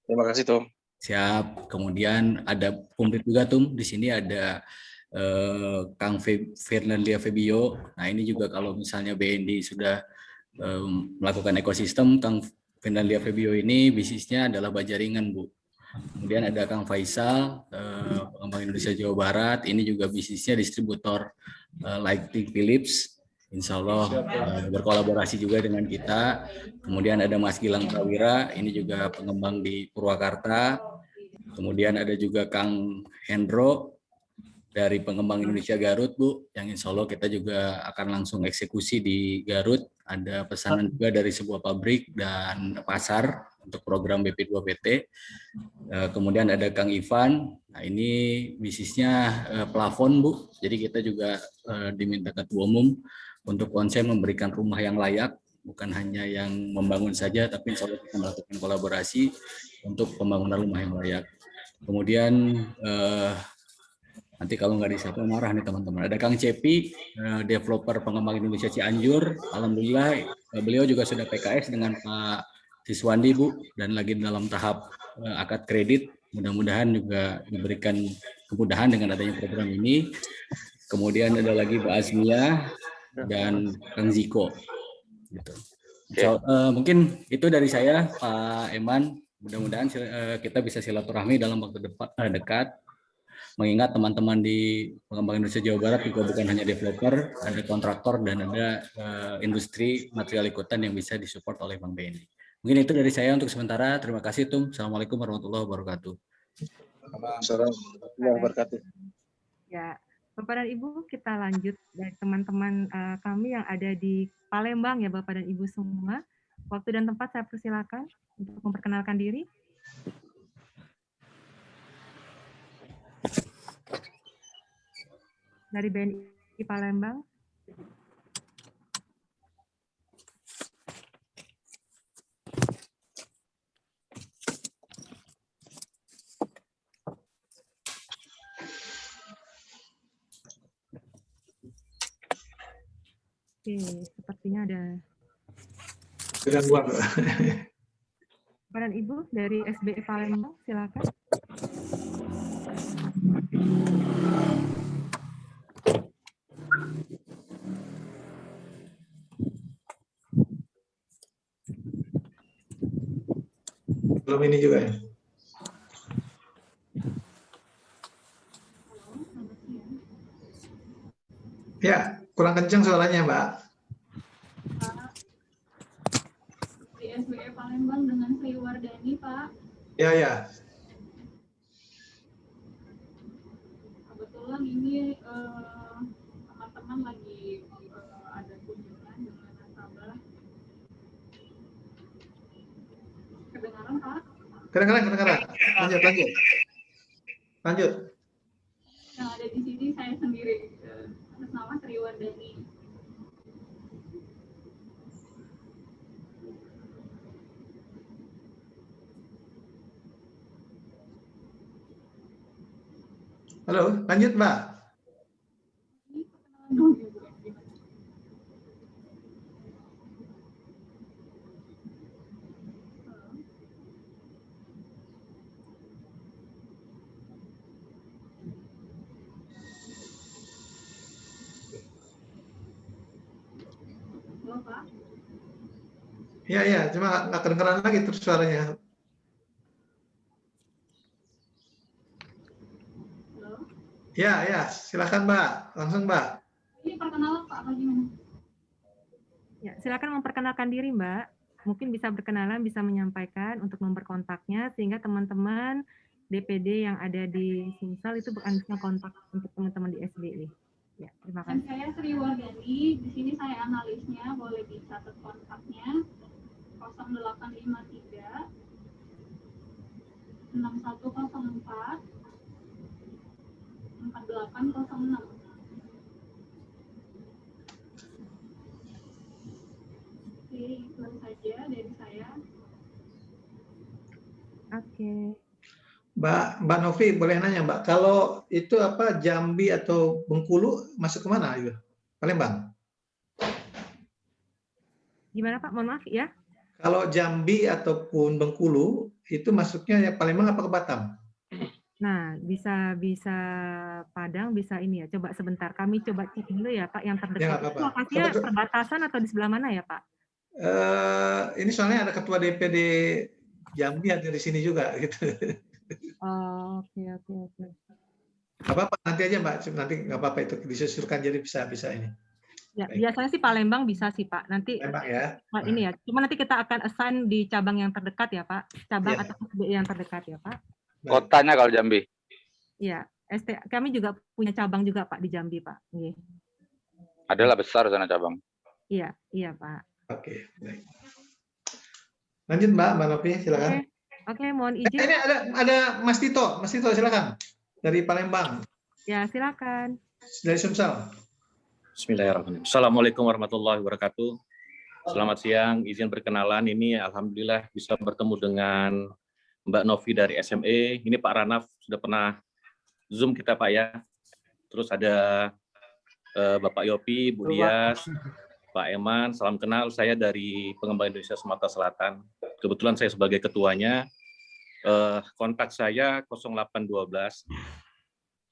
Terima kasih Tom. Siap. Kemudian ada Pumrit juga Tum. Di sini ada Kang Fernandia Febio. Nah ini juga kalau misalnya BNI sudah melakukan ekosistem, Kang Fernandia Febio ini bisnisnya adalah baja ringan Bu. Kemudian ada Kang Faisal, Pengembang Indonesia Jawa Barat. Ini juga bisnisnya distributor lighting Philips. Insya Allah berkolaborasi juga dengan kita. Kemudian ada Mas Gilang Prawira, ini juga pengembang di Purwakarta. Kemudian ada juga Kang Hendro dari Pengembang Indonesia Garut, Bu, yang insya Allah kita juga akan langsung eksekusi di Garut. Ada pesanan juga dari sebuah pabrik dan pasar untuk program BP2PT. Kemudian ada Kang Ivan, nah ini bisnisnya plafon Bu, jadi kita juga diminta Ketua Umum untuk konsen memberikan rumah yang layak, bukan hanya yang membangun saja, tapi insya Allah kita melakukan kolaborasi untuk pembangunan rumah yang layak. Kemudian nanti kalau nggak disapa marah nih teman-teman. Ada Kang Cepi, developer Pengembang Indonesia Cianjur. Alhamdulillah beliau juga sudah PKS dengan Pak Siswandi Bu, dan lagi dalam tahap akad kredit. Mudah-mudahan juga diberikan kemudahan dengan adanya program ini. Kemudian ada lagi Mbak Azmia dan Kang Ziko. Gitu. So, mungkin itu dari saya Pak Eman. Mudah-mudahan kita bisa silaturahmi dalam waktu dekat. Mengingat teman-teman di Pengembang Indonesia Jawa Barat juga bukan hanya developer, ada kontraktor dan ada industri material ikutan yang bisa disupport oleh Bank BNI. Mungkin itu dari saya untuk sementara. Terima kasih Tum. Assalamualaikum warahmatullahi wabarakatuh. Assalamualaikum warahmatullahi wabarakatuh. Ya, Bapak dan Ibu, kita lanjut dari teman-teman kami yang ada di Palembang ya Bapak dan Ibu semua. Waktu dan tempat saya persilakan untuk memperkenalkan diri. Dari BNI Palembang. Oke, sepertinya ada gangguan. Bapak dan Ibu dari SBI Palembang, silakan. Belum ini juga ya. Ya, kurang kencang suaranya, Mbak. Di SBI Palembang dengan Sri Wardani, Pak. Ya, ya. kebetulan ini teman-teman lagi ada kunjungan dengan nasabah. Kedengaran Pak? Kedengaran. Lanjut. Yang ada di sini saya sendiri, atas nama Triwardani. Halo, lanjut Mbak. Halo Pak. Iya, cuma nggak kedengeran lagi terus suaranya. Halo. Ya, silakan Mbak, langsung Mbak. Ini perkenalan Pak, apa gimana? Ya, silakan memperkenalkan diri Mbak. Mungkin bisa berkenalan, bisa menyampaikan untuk nomor kontaknya, sehingga teman-teman DPD yang ada di Sumsel itu bisa kontak untuk teman-teman di SBI. Ya, terima kasih. Saya Triwardani, di sini saya analisnya, boleh dicatat kontaknya 0853 6104 4806. Oke, itu saja dari saya. Oke. Mbak Novi boleh nanya Mbak, kalau itu apa Jambi atau Bengkulu masuk kemana itu? Palembang? Gimana Pak? Mohon maaf ya. Kalau Jambi ataupun Bengkulu itu masuknya ya Palembang apa ke Batam? Nah, bisa Padang, bisa ini ya. Coba sebentar, kami coba cek dulu ya Pak yang terdekat. Ya, nggak apa-apa. Lokasinya perbatasan atau di sebelah mana ya Pak? Ini soalnya ada ketua DPD Jambi ada di sini juga gitu. Oh, oke. Nggak apa-apa, nanti aja Mbak, nanti nggak apa-apa itu disusulkan jadi bisa ini. Ya, biasanya sih Palembang bisa sih Pak. Nanti Palembang ya. Nah, ini ya. Cuma nanti kita akan assign di cabang yang terdekat ya Pak. Cabang Ya. atau SBI yang terdekat ya Pak. Kotanya kalau Jambi. Iya, kami juga punya cabang juga Pak di Jambi Pak. Iya. Adalah besar sana cabang. Iya Pak. Oke, baik. Lanjut Mbak Novi, silakan. Oke, mohon izin. Ini ada Mas Tito silakan dari Palembang. Ya, silakan. Dari Sumsel. Bismillahirrahmanirrahim. Assalamualaikum warahmatullahi wabarakatuh. Selamat siang, izin berkenalan. Ini alhamdulillah bisa bertemu dengan Mbak Novi dari SME. Ini Pak Ranaf sudah pernah Zoom kita Pak ya. Terus ada Bapak Yopi, Bu Dias, Pak Eman, salam kenal. Saya dari Pengembang Indonesia Sumatera Selatan. Kebetulan saya sebagai ketuanya. Kontak saya 0812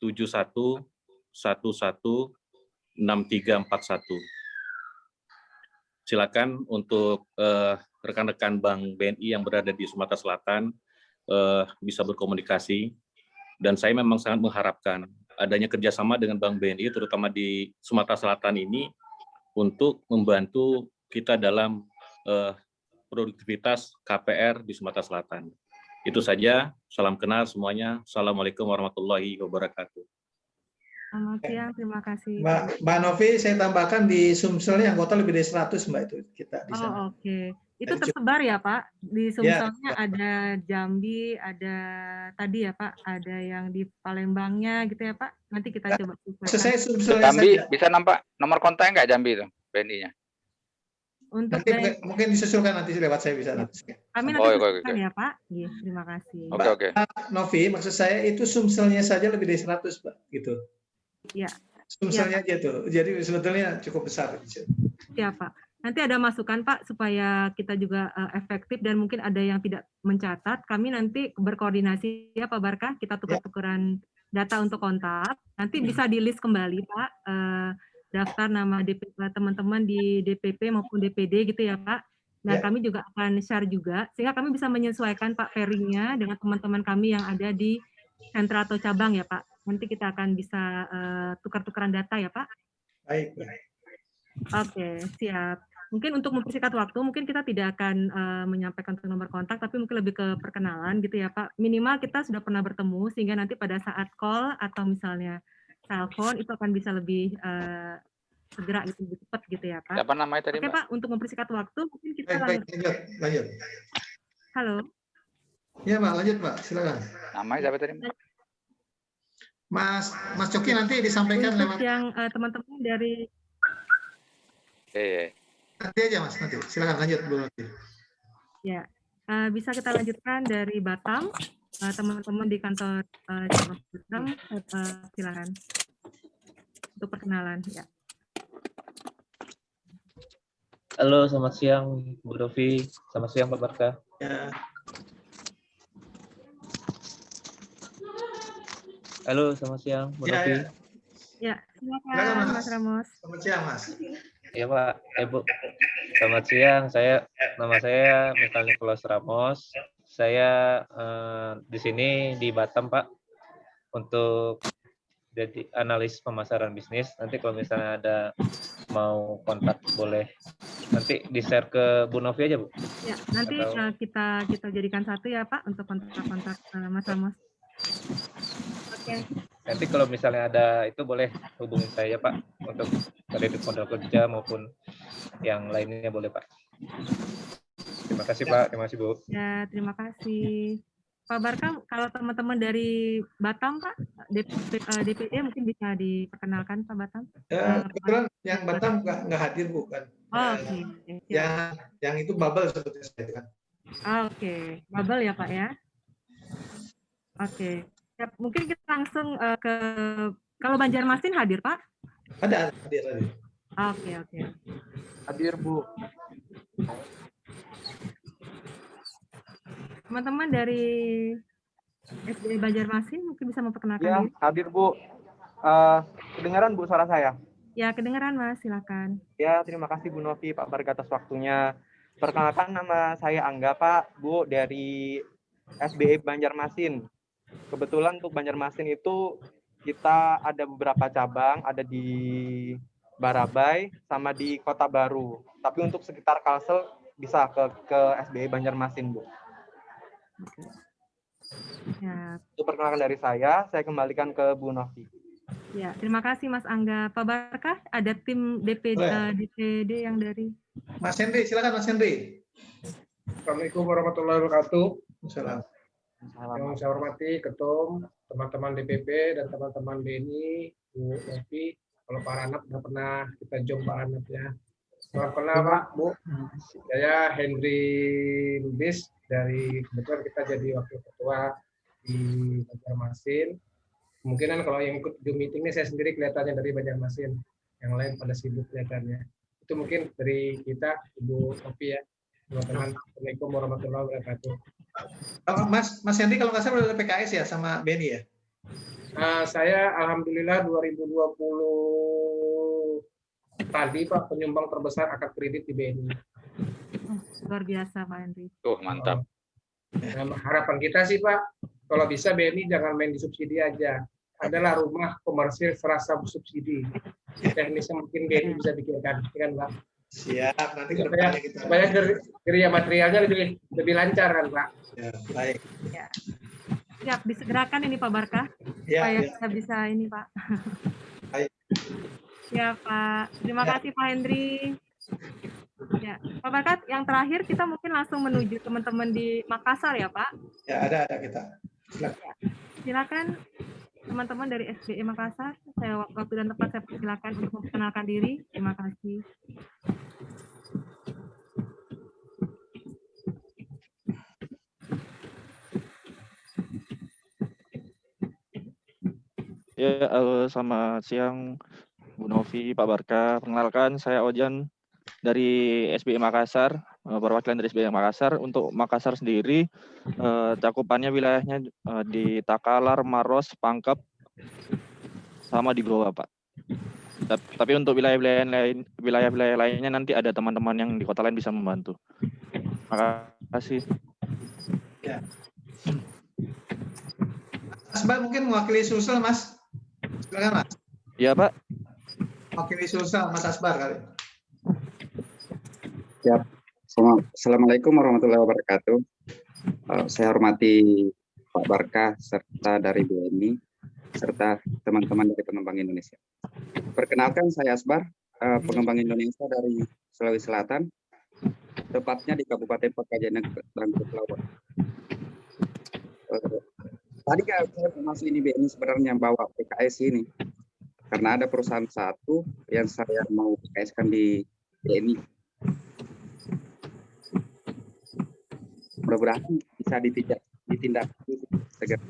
71 11 6341. Silakan untuk rekan-rekan Bank BNI yang berada di Sumatera Selatan bisa berkomunikasi. Dan saya memang sangat mengharapkan adanya kerjasama dengan Bank BNI, terutama di Sumatera Selatan ini, untuk membantu kita dalam produktivitas KPR di Sumatera Selatan. Itu saja. Salam kenal semuanya. Assalamualaikum warahmatullahi wabarakatuh. Selamat siang, terima kasih. Mbak Novi, saya tambahkan di Sumsel anggota lebih dari 100 Mbak itu kita di sana. Oke. Itu tersebar ya Pak? Di Sumselnya ada Jambi, ada tadi ya Pak, ada yang di Palembangnya gitu ya Pak. Nanti kita coba. Saya Sumsel Jambi saja. bisa nampak nomor kontaknya nggak Jambi itu BNI-nya? Untuk mungkin disusulkan nanti lewat saya bisa. Kami nanti susulkan ya Pak. Iya, terima kasih. Oke. Novi, maksud saya itu Sumselnya saja lebih dari 100 Pak, gitu. Ya. Sumselnya aja tuh. Jadi sebetulnya cukup besar. Ya Pak. Nanti ada masukan Pak supaya kita juga efektif dan mungkin ada yang tidak mencatat. Kami nanti berkoordinasi ya Pak Barkah, kita tukar-tukaran data untuk kontak. Nanti bisa di list kembali Pak. Daftar nama teman-teman di DPP maupun DPD gitu ya Pak. Nah kami juga akan share juga sehingga kami bisa menyesuaikan Pak pairing-nya dengan teman-teman kami yang ada di sentra atau cabang ya Pak. Nanti kita akan bisa tukar-tukaran data ya Pak. Baik. Oke, siap. Mungkin untuk mempersingkat waktu, mungkin kita tidak akan menyampaikan nomor kontak, tapi mungkin lebih ke perkenalan gitu ya Pak. Minimal kita sudah pernah bertemu sehingga nanti pada saat call atau misalnya telepon itu akan bisa lebih segera gitu, lebih cepat gitu ya Pak. Apa namanya tadi, Oke Mbak? Pak, untuk mempersingkat waktu mungkin kita Baik, lanjut. Halo. Ya Mbak, lanjut Mbak, silakan. Namanya siapa tadi, Mbak? Mas Coki nanti disampaikan untuk lewat yang teman-teman dari nanti aja Mas, nanti silakan lanjut Bu Novi. ya bisa kita lanjutkan dari Batam, teman-teman di kantor cabang Batam, silakan untuk perkenalan ya. Halo, selamat siang Bu Novi, selamat siang Pak Barka. Ya. Halo, selamat siang Bu Novi. Ya, silakan Mas Ramos. Selamat siang Mas. Iya Pak, Bu. Selamat siang, nama saya Michael Nicholas Ramos. Saya di sini di Batam Pak untuk jadi analis pemasaran bisnis. Nanti kalau misalnya ada mau kontak boleh nanti di-share ke Bu Novi aja Bu. Ya, nanti kita jadikan satu ya Pak untuk kontak Mas Ramos. Oke. Nanti kalau misalnya ada itu boleh hubungin saya Pak untuk kredit modal kerja maupun yang lainnya boleh Pak. Terima kasih Pak, terima kasih Bu. Ya, terima kasih. Pak Barka, kalau teman-teman dari Batam Pak, DPD mungkin bisa diperkenalkan Pak Batam. Kebetulan yang Batam nggak hadir bukan. Oh, oke. Yang itu bubble seperti saya kan. Oke, bubble ya Pak ya. Oke. Ya, mungkin kita langsung ke kalau Banjarmasin hadir Pak? Ada hadir. Oke. Hadir Bu. Teman-teman dari SDE Banjarmasin mungkin bisa memperkenalkan ya, diri. Hadir Bu. Kedengaran Bu suara saya? Ya, kedengaran Mas, silakan. Ya, terima kasih Bu Novi, Pak Barga atas waktunya. Perkenalkan nama saya Angga Pak, Bu, dari SBE Banjarmasin. Kebetulan untuk Banjarmasin itu kita ada beberapa cabang, ada di Barabai sama di Kota Baru. Tapi untuk sekitar Kalsel bisa ke SBE Banjarmasin, Bu. Ya. Itu perkenalkan dari saya kembalikan ke Bu Novi. Ya, terima kasih Mas Angga. Pak Barkah, ada tim DPD yang dari Mas Henry, silakan Mas Henry. Assalamualaikum warahmatullahi wabarakatuh. Assalamualaikum. Yang saya hormati Ketum, teman-teman DPP dan teman-teman BNI, Bu Novi. Kalau Pak Ranap sudah pernah kita jumpa Pak Ranap ya. Selamat kenal Pak, Bu. Saya Henry Lubis dari kebetulan kita jadi wakil ketua di Banjarmasin. Kemungkinan kalau yang ikut Zoom meeting ini saya sendiri kelihatannya dari Banjarmasin. Yang lain pada sibuk kelihatannya. Itu mungkin dari kita, Ibu Novi ya. Teman-teman, Assalamualaikum warahmatullahi wabarakatuh. Mas Henry kalau nggak salah udah PKS ya sama BNI ya? Saya Alhamdulillah 2020 tadi Pak penyumbang terbesar akad kredit di BNI. Luar biasa Pak Henry. Mantap. Nah, harapan kita sih Pak, kalau bisa BNI jangan main di subsidi aja. Adalah rumah komersil serasa subsidi. Teknisnya mungkin BNI bisa pikirkan, kan Pak? Siap, nanti supaya kerja materialnya lebih lancar kan Pak? Ya, baik. Ya. Siap, disegerakan ini Pak Barkah, supaya kita bisa ini Pak. Baik. Ya Pak, terima kasih Pak Henry. Ya, Pak Barkah, yang terakhir kita mungkin langsung menuju teman-teman di Makassar ya Pak? Ya, ada kita. Silakan. Silakan teman-teman dari SBE Makassar, saya waktu dan tempat saya persilakan untuk memperkenalkan diri. Terima kasih. Ya, selamat siang Bu Novi, Pak Barka. Perkenalkan, saya Ojan dari SBE Makassar, perwakilan dari SBE Makassar. Untuk Makassar sendiri, cakupannya wilayahnya di Takalar, Maros, Pangkep, sama di Goa, Pak. Tapi untuk wilayah-wilayah lainnya nanti ada teman-teman yang di kota lain bisa membantu. Terima kasih. Ya. Mas Mbak mungkin mewakili Sulsel, Mas. Silakan, Mas. Iya, Pak. Mewakili Sulsel, Mas Asbar kali. Ya. Assalamualaikum warahmatullahi wabarakatuh. Saya hormati Pak Barka serta dari BNI. serta teman-teman dari pengembang Indonesia. Perkenalkan, saya Asbar, pengembang Indonesia dari Sulawesi Selatan, tepatnya di Kabupaten Pekajangan dan Kepulauan. Tadi saya masuk ini BNI sebenarnya bawa PKS ini, karena ada perusahaan satu yang saya mau PKS-kan di BNI. Mudah-mudahan bisa ditindak segera.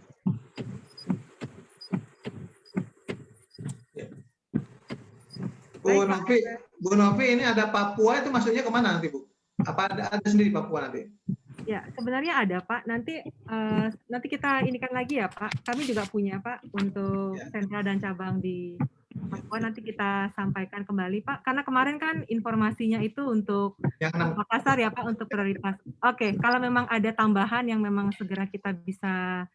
Bu Novi, ini ada Papua itu maksudnya kemana nanti, Bu? Apa ada sendiri Papua nanti? Ya, sebenarnya ada Pak. Nanti kita inikan lagi ya Pak. Kami juga punya Pak untuk sentra dan cabang di Papua. Nanti kita sampaikan kembali Pak. Karena kemarin kan informasinya itu untuk Makassar ya Pak, untuk prioritas. Oke, kalau memang ada tambahan yang memang segera kita bisa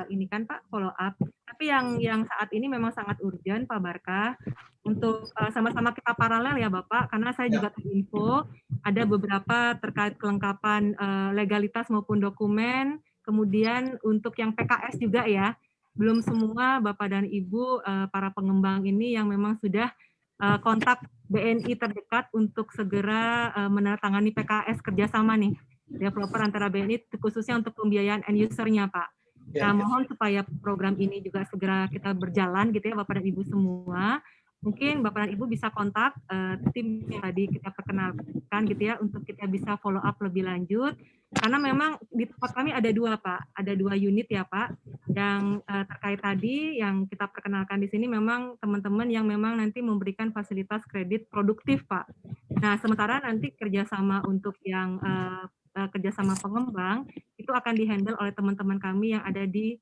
ini kan Pak follow up. Tapi yang saat ini memang sangat urgent Pak Barka untuk sama-sama kita paralel ya Bapak, karena saya juga terinfo ada beberapa terkait kelengkapan legalitas maupun dokumen, kemudian untuk yang PKS juga ya, belum semua Bapak dan Ibu para pengembang ini yang memang sudah kontak BNI terdekat untuk segera menandatangani PKS kerjasama nih, developer antara BNI khususnya untuk pembiayaan end user-nya Pak. Nah, mohon supaya program ini juga segera kita berjalan gitu ya Bapak dan Ibu semua. Mungkin Bapak dan Ibu bisa kontak tim yang tadi kita perkenalkan gitu ya untuk kita bisa follow up lebih lanjut. Karena memang di tempat kami ada dua Pak, ada 2 unit ya Pak. Yang terkait tadi yang kita perkenalkan di sini memang teman-teman yang memang nanti memberikan fasilitas kredit produktif Pak. Nah, sementara nanti kerjasama untuk yang kerjasama pengembang itu akan dihandle oleh teman-teman kami yang ada di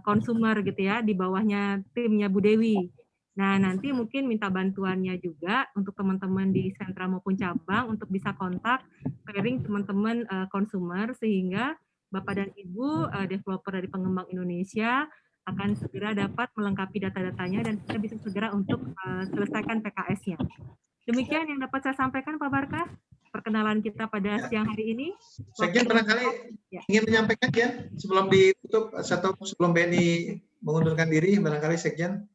consumer gitu ya, di bawahnya timnya Bu Dewi. Nah, nanti mungkin minta bantuannya juga untuk teman-teman di sentra maupun cabang untuk bisa kontak pairing teman-teman consumer sehingga Bapak dan Ibu developer dari pengembang Indonesia akan segera dapat melengkapi data-datanya dan kita bisa segera untuk selesaikan PKS-nya. Demikian yang dapat saya sampaikan Pak Barka. Perkenalan kita pada siang hari ini. Sekjen barangkali ingin menyampaikan ya sebelum ditutup atau sebelum BNI mengundurkan diri, barangkali Sekjen.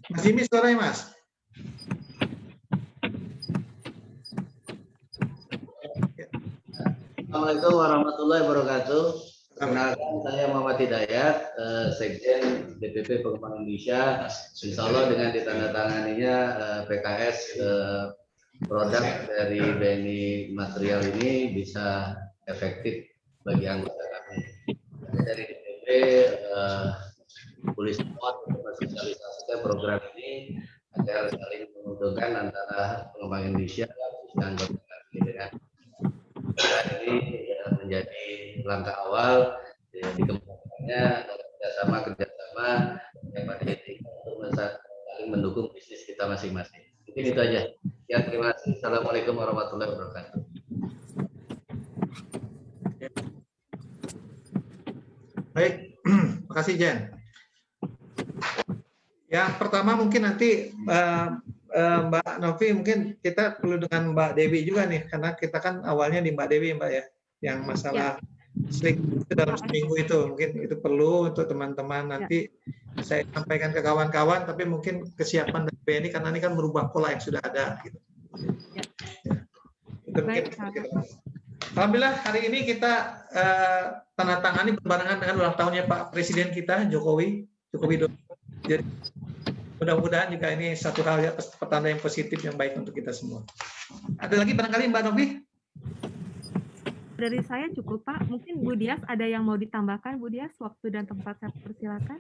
Mas Jimmy, suaranya Mas. Assalamualaikum warahmatullahi wabarakatuh. Perkenalkan, saya Muhammad Hidayat, Sekjen DPP Pengembang Indonesia. Insya Allah dengan ditandatanganinya PKS produk dari BNI material ini bisa efektif bagi anggota kami. Dari DPP boleh support untuk mensosialisasikan program ini agar saling menguntungkan antara pengembang Indonesia dan anggota kami dengan ini menjadi langkah awal dikembangkannya kerjasama yang pada intinya untuk saling mendukung bisnis kita masing-masing. Mungkin itu aja. Ya, terima kasih. Assalamualaikum warahmatullahi wabarakatuh. Baik, terima kasih Jen. Yang pertama mungkin nanti Mbak Novi, mungkin kita perlu dengan Mbak Dewi juga nih, karena kita kan awalnya di Mbak Dewi Mbak ya, yang masalah slik dalam seminggu itu, mungkin itu perlu untuk teman-teman nanti saya sampaikan ke kawan-kawan, tapi mungkin kesiapan dari BNI karena ini kan merubah pola yang sudah ada. Gitu. Itu mungkin. Alhamdulillah hari ini kita tanda tangani berbarengan dengan ulang tahunnya Pak Presiden kita Jokowi Widodo. Jadi mudah-mudahan juga ini satu hal ya, petanda yang positif yang baik untuk kita semua. Ada lagi barangkali Mbak Novi? Dari saya cukup Pak. Mungkin Bu Dias ada yang mau ditambahkan Bu Dias, waktu dan tempat saya persilakan.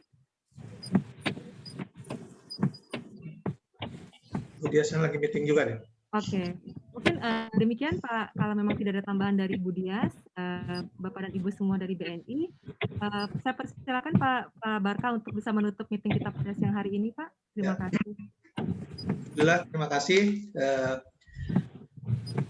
Bu Dias yang lagi meeting juga deh. Oke, mungkin demikian Pak. Kalau memang tidak ada tambahan dari Bu Dias, Bapak dan Ibu semua dari BNI, saya persilakan Pak Barka untuk bisa menutup meeting kita pada siang hari ini Pak. Terima kasih. Alhamdulillah, terima kasih.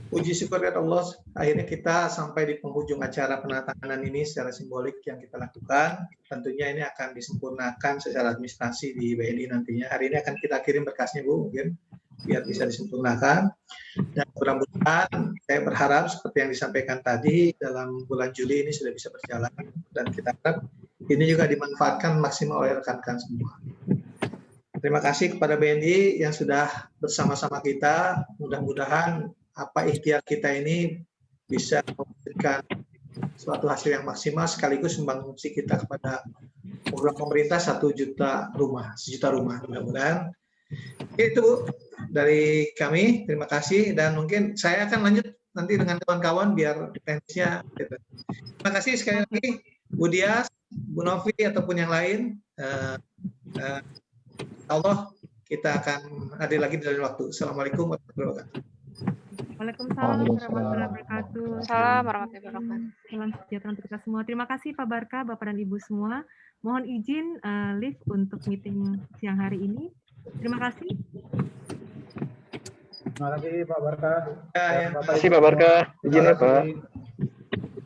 Puji syukur kepada Allah, akhirnya kita sampai di penghujung acara penandatanganan ini secara simbolik yang kita lakukan. Tentunya ini akan disempurnakan secara administrasi di BNI nantinya. Hari ini akan kita kirim berkasnya Bu, mungkin biar bisa disempurnakan. Dan mudah-mudahan saya berharap seperti yang disampaikan tadi, dalam bulan Juli ini sudah bisa berjalan, dan kita harap ini juga dimanfaatkan maksimal oleh rekan-rekan semua. Terima kasih kepada BNI yang sudah bersama-sama kita. Mudah-mudahan apa ikhtiar kita ini bisa memberikan suatu hasil yang maksimal, sekaligus sumbangsi kita kepada program pemerintah 1 juta rumah, mudah-mudahan. Itu dari kami, terima kasih, dan mungkin saya akan lanjut nanti dengan kawan-kawan biar defense-nya. Terima kasih sekali lagi Bu Dias, Bu Novi ataupun yang lain. Allah, kita akan hadir lagi dari waktu. Assalamualaikum warahmatullahi wabarakatuh. Waalaikumsalam warahmatullahi wabarakatuh. Salam warahmatullahi wabarakatuh. Salam sejahtera untuk kita semua. Terima kasih Pak Barka, Bapak dan Ibu semua. Mohon izin live untuk meeting siang hari ini. Terima kasih. Terima kasih Pak Barka. Terima kasih Pak Barka. Izin ya Pak.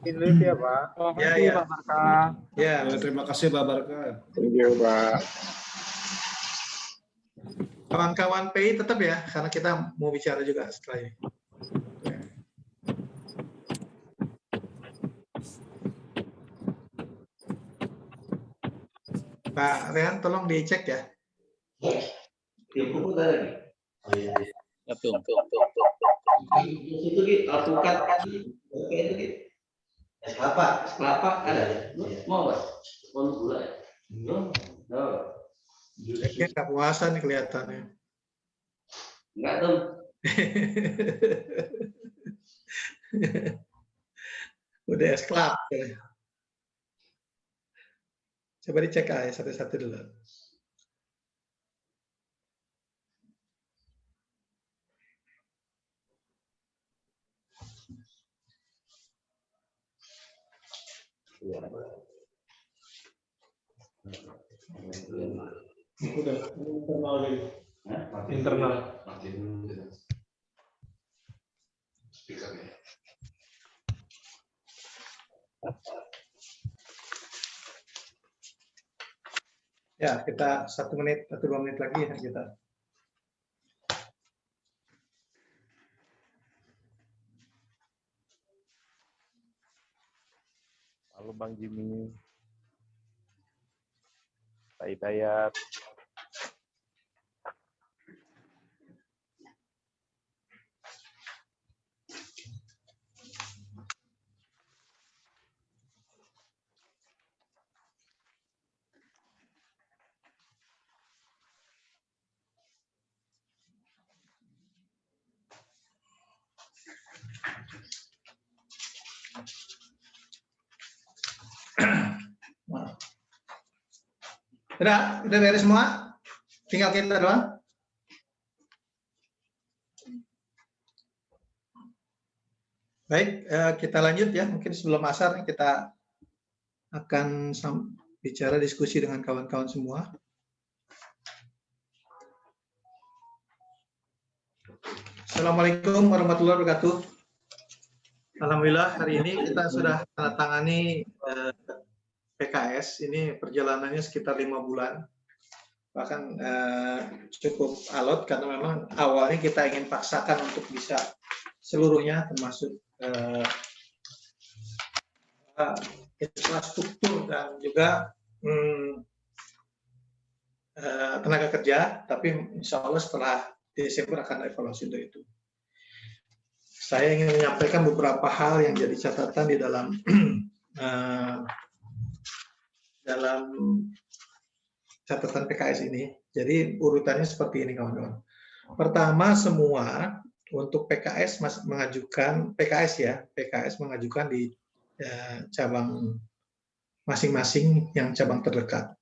Izin live ya Pak. Terima kasih Pak Barka. Ya, terima kasih Pak Barka. Thank you Pak. Kawan-kawan PI tetap ya, karena kita mau bicara juga setelah ini. Pak Rehan, tolong dicek ya. Ilmu tadi. Oh iya. Ya, tuh. Itu gitu, alpukat kayak itu gitu. Es kelapa ada ya? Mau nggak? Mau gula ya? No. Kayaknya nggak puasa nih kelihatannya. Enggak dong. Udah es kelapa. Coba dicek aja satu-satu dulu. Udah internal ini. Internal. Speakernya. Ya, kita 1 menit atau 2 menit lagi ya kita. Halo Bang Jimmy. Pak Hidayat. Udah beres semua? Tinggal kita doang? Baik, kita lanjut ya. Mungkin sebelum asar kita akan bicara diskusi dengan kawan-kawan semua. Assalamualaikum warahmatullahi wabarakatuh. Alhamdulillah hari ini kita sudah tanda tangani PKS. Ini perjalanannya sekitar 5 bulan. Bahkan cukup alot karena memang awalnya kita ingin paksakan untuk bisa seluruhnya, termasuk infrastruktur dan juga tenaga kerja, tapi insya Allah setelah Desember akan evaluasi untuk itu. Saya ingin menyampaikan beberapa hal yang jadi catatan di dalam catatan PKS ini. Jadi urutannya seperti ini kawan-kawan. Pertama, semua untuk PKS mengajukan PKS mengajukan di cabang masing-masing yang cabang terdekat.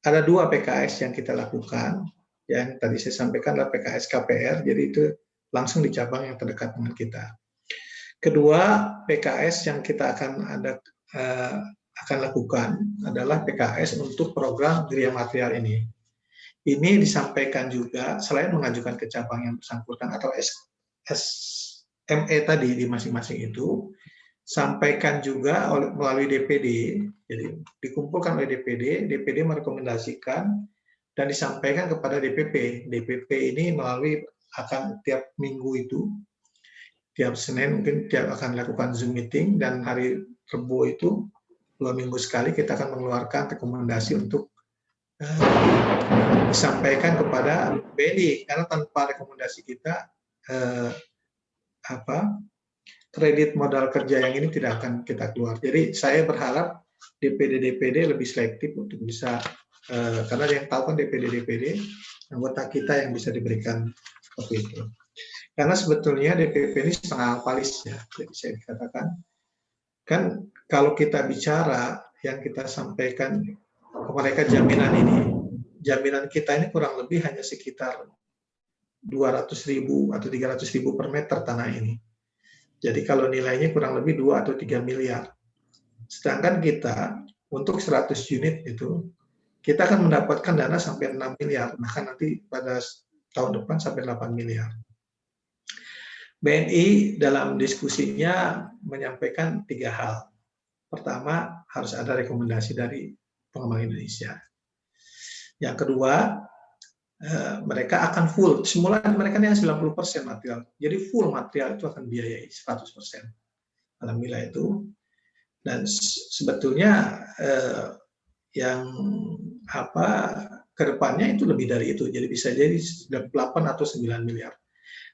Ada 2 PKS yang kita lakukan. Yang tadi saya sampaikan adalah PKS KPR, jadi itu langsung di cabang yang terdekat dengan kita. Kedua, PKS yang kita akan lakukan adalah PKS untuk program geria material ini. Ini disampaikan juga selain mengajukan ke cabang yang bersangkutan atau SME tadi di masing-masing itu, sampaikan juga melalui DPD. Jadi dikumpulkan oleh DPD merekomendasikan dan disampaikan kepada DPP. DPP ini melalui akan tiap minggu itu tiap Senin mungkin akan lakukan Zoom meeting, dan hari Rabu itu 2 minggu sekali kita akan mengeluarkan rekomendasi untuk disampaikan kepada BNI, karena tanpa rekomendasi kita kredit modal kerja yang ini tidak akan kita keluar. Jadi saya berharap DPD lebih selektif untuk bisa, karena yang tahu kan DPD anggota kita yang bisa diberikan seperti itu. Karena sebetulnya DPP ini setengah apalis ya, jadi saya dikatakan kan kalau kita bicara yang kita sampaikan ke mereka jaminan kita ini kurang lebih hanya sekitar 200.000 atau 300.000 per meter tanah ini. Jadi kalau nilainya kurang lebih 2 atau 3 miliar. Sedangkan kita untuk 100 unit itu kita akan mendapatkan dana sampai 6 miliar, bahkan nanti pada tahun depan sampai 8 miliar. BNI dalam diskusinya menyampaikan 3 hal. Pertama, harus ada rekomendasi dari Pengembang Indonesia. Yang kedua, mereka akan full. Semula mereka yang 90% material. Jadi full material itu akan biayai 100%. Alhamdulillah itu. Dan sebetulnya yang kedepannya itu lebih dari itu. Jadi bisa jadi 8 atau 9 miliar.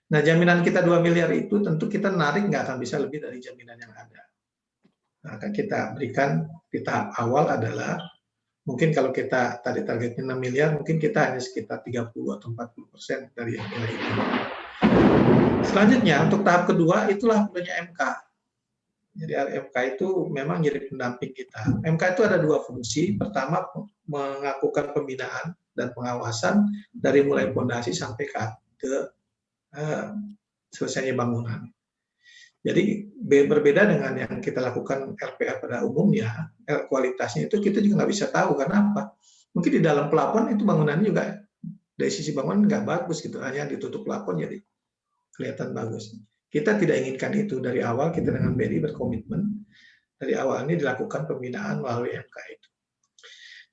Nah, jaminan kita 2 miliar itu tentu kita narik nggak akan bisa lebih dari jaminan yang ada. Maka kita berikan di tahap awal adalah mungkin kalau kita tadi targetnya 6 miliar, mungkin kita hanya sekitar 30 atau 40% dari yang nilai itu. Selanjutnya untuk tahap kedua itulah punya MK. Jadi MK itu memang jadi pendamping kita. MK itu ada 2 fungsi. Pertama, melakukan pembinaan dan pengawasan dari mulai fondasi sampai ke selesainya bangunan. Jadi berbeda dengan yang kita lakukan RPA pada umumnya, kualitasnya itu kita juga nggak bisa tahu karena apa? Mungkin di dalam plafon itu bangunannya juga dari sisi bangunan nggak bagus gitu, hanya ditutup plafon jadi kelihatan bagus. Kita tidak inginkan itu dari awal. Kita dengan BNI berkomitmen dari awal ini dilakukan pembinaan melalui MK itu.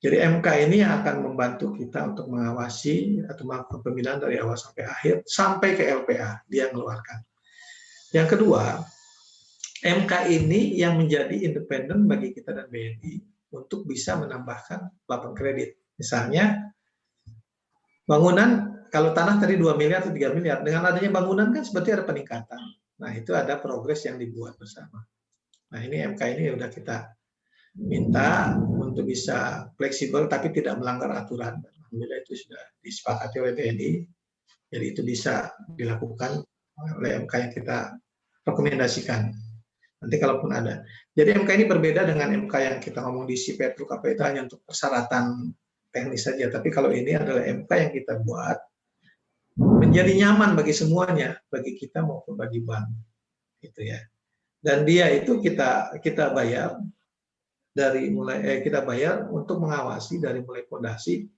Jadi MK ini yang akan membantu kita untuk mengawasi atau melakukan pembinaan dari awal sampai akhir, sampai ke LPA, dia mengeluarkan. Yang kedua, MK ini yang menjadi independen bagi kita dan BNI untuk bisa menambahkan lapang kredit. Misalnya, bangunan, kalau tanah tadi 2 miliar atau 3 miliar, dengan adanya bangunan kan seperti ada peningkatan. Nah, itu ada progres yang dibuat bersama. Nah, ini MK ini sudah kita minta untuk bisa fleksibel tapi tidak melanggar aturan. Alhamdulillah itu sudah disepakati oleh BNI, jadi itu bisa dilakukan oleh MK yang kita rekomendasikan. Nanti kalaupun ada. Jadi MK ini berbeda dengan MK yang kita ngomong di Petro KP itu hanya untuk persyaratan teknis saja. Tapi kalau ini adalah MK yang kita buat menjadi nyaman bagi semuanya, bagi kita maupun bagi bank, gitu ya. Dan dia itu kita bayar dari mulai kita bayar untuk mengawasi dari mulai fondasi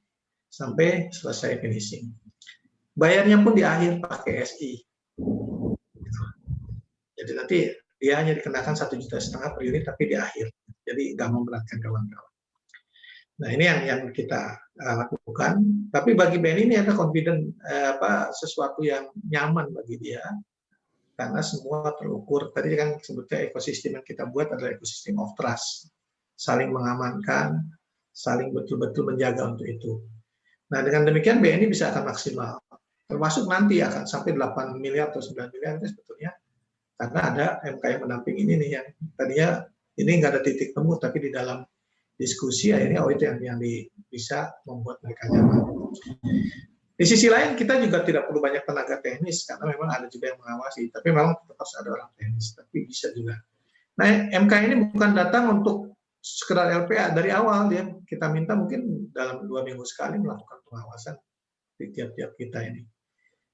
sampai selesai finishing. Bayarnya pun di akhir pakai SI. Jadi nanti dia hanya dikenakan 1,5 juta per unit tapi di akhir. Jadi nggak memberatkan kawan-kawan. Nah, ini yang kita lakukan. Tapi bagi BNI ini ada confident sesuatu yang nyaman bagi dia karena semua terukur. Tadi kan sebetulnya ekosistem yang kita buat adalah ekosistem of trust. Saling mengamankan, saling betul-betul menjaga untuk itu. Nah, dengan demikian BNI bisa akan maksimal. Termasuk nanti akan sampai 8 miliar atau 9 miliar itu sebetulnya karena ada MK yang mendamping ini nih, yang tadinya ini nggak ada titik temu, tapi di dalam diskusi akhirnya itu yang bisa membuat mereka nyaman. Di sisi lain kita juga tidak perlu banyak tenaga teknis karena memang ada juga yang mengawasi, tapi memang tetap harus ada orang teknis, tapi bisa juga. Nah, MK ini bukan datang untuk sekedar LPA. Dari awal dia kita minta mungkin dalam 2 minggu sekali melakukan pengawasan di tiap-tiap kita ini.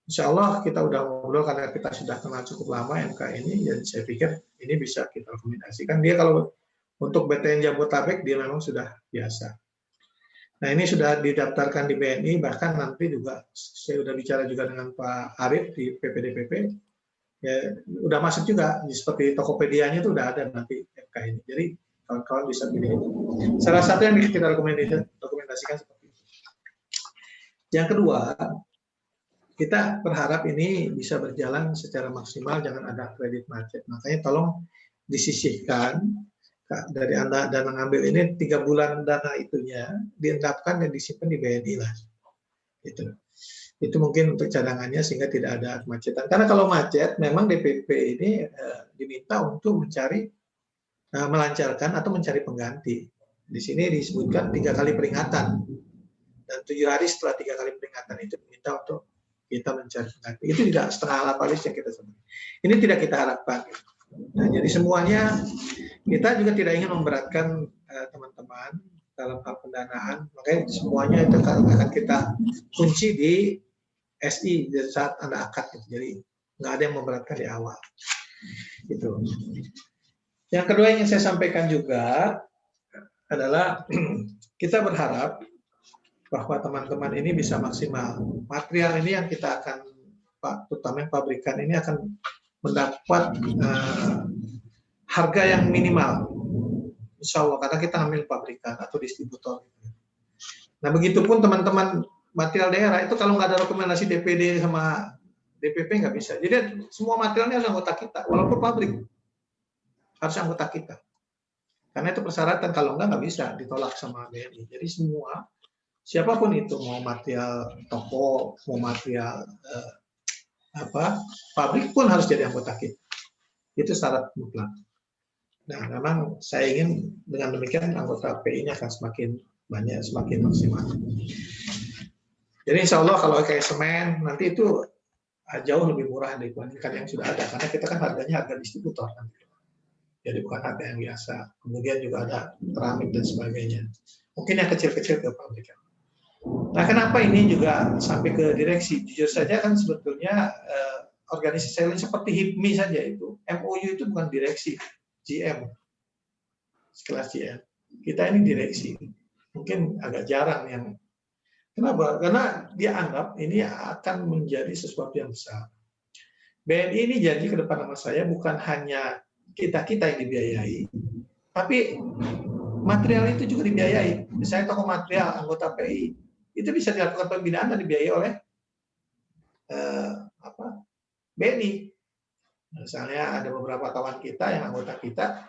Insya Allah kita udah ngobrol karena kita sudah kenal cukup lama MK ini, dan saya pikir ini bisa kita rekomendasikan. Dia kalau untuk BTN Jabodetabek dia memang sudah biasa. Nah, ini sudah didaftarkan di BNI, bahkan nanti juga saya sudah bicara juga dengan Pak Arif di PPDPP, ya udah masuk juga seperti Tokopedia-nya itu udah ada nanti MK ini. Jadi kawan-kawan bisa pilih itu. Salah satu yang kita rekomendasikan seperti itu. Yang kedua, kita berharap ini bisa berjalan secara maksimal, jangan ada kredit macet. Makanya tolong disisihkan dari Anda dana ngambil ini 3 bulan dana itunya diendapkan dan disimpan di BNI lah. Itu mungkin untuk cadangannya sehingga tidak ada kemacetan. Karena kalau macet memang DPP ini diminta untuk melancarkan atau mencari pengganti. Di sini disebutkan 3 kali peringatan dan 7 hari setelah 3 kali peringatan itu diminta untuk kita mencari pengganti. Itu tidak setengah lapalis yang kita sebut. Ini tidak kita harapkan. Nah, jadi semuanya kita juga tidak ingin memberatkan teman-teman dalam hal pendanaan, makanya semuanya itu akan kita kunci di SI di saat Anda akad. Jadi nggak ada yang memberatkan di awal. Gitu. Yang kedua yang saya sampaikan juga adalah kita berharap bahwa teman-teman ini bisa maksimal. Material ini yang kita akan, terutama yang pabrikan ini akan mendapat harga yang minimal, insya Allah, karena kita ambil pabrikan atau distributor. Nah, begitupun teman-teman material daerah itu kalau nggak ada rekomendasi DPD sama DPP nggak bisa. Jadi semua materialnya harus anggota kita, walaupun pabrik harus anggota kita. Karena itu persyaratan, kalau nggak bisa ditolak sama BNI. Jadi semua, siapapun itu, mau material toko, mau material pabrik pun harus jadi anggota kita. Itu syarat mutlak. Nah, memang saya ingin dengan demikian anggota PI-nya akan semakin banyak, semakin maksimal. Jadi insya Allah kalau kayak semen, nanti itu jauh lebih murah dibandingkan yang sudah ada. Karena kita kan harganya harga distributor. Jadi bukan harga yang biasa. Kemudian juga ada keramik dan sebagainya. Mungkin yang kecil-kecil ke pabrikan. Nah, kenapa ini juga sampai ke direksi? Jujur saja kan sebetulnya organisasi lain seperti HIPMI saja itu, MOU itu bukan direksi, GM, sekelas GM. Kita ini direksi. Mungkin agak jarang yang, kenapa? Karena dia anggap ini akan menjadi sesuatu yang besar. BNI ini janji ke depan sama saya bukan hanya kita-kita yang dibiayai, tapi material itu juga dibiayai. Misalnya toko material, anggota PI, itu bisa dilakukan pembinaan dan dibiayai oleh BNI. Misalnya ada beberapa kawan kita yang anggota kita,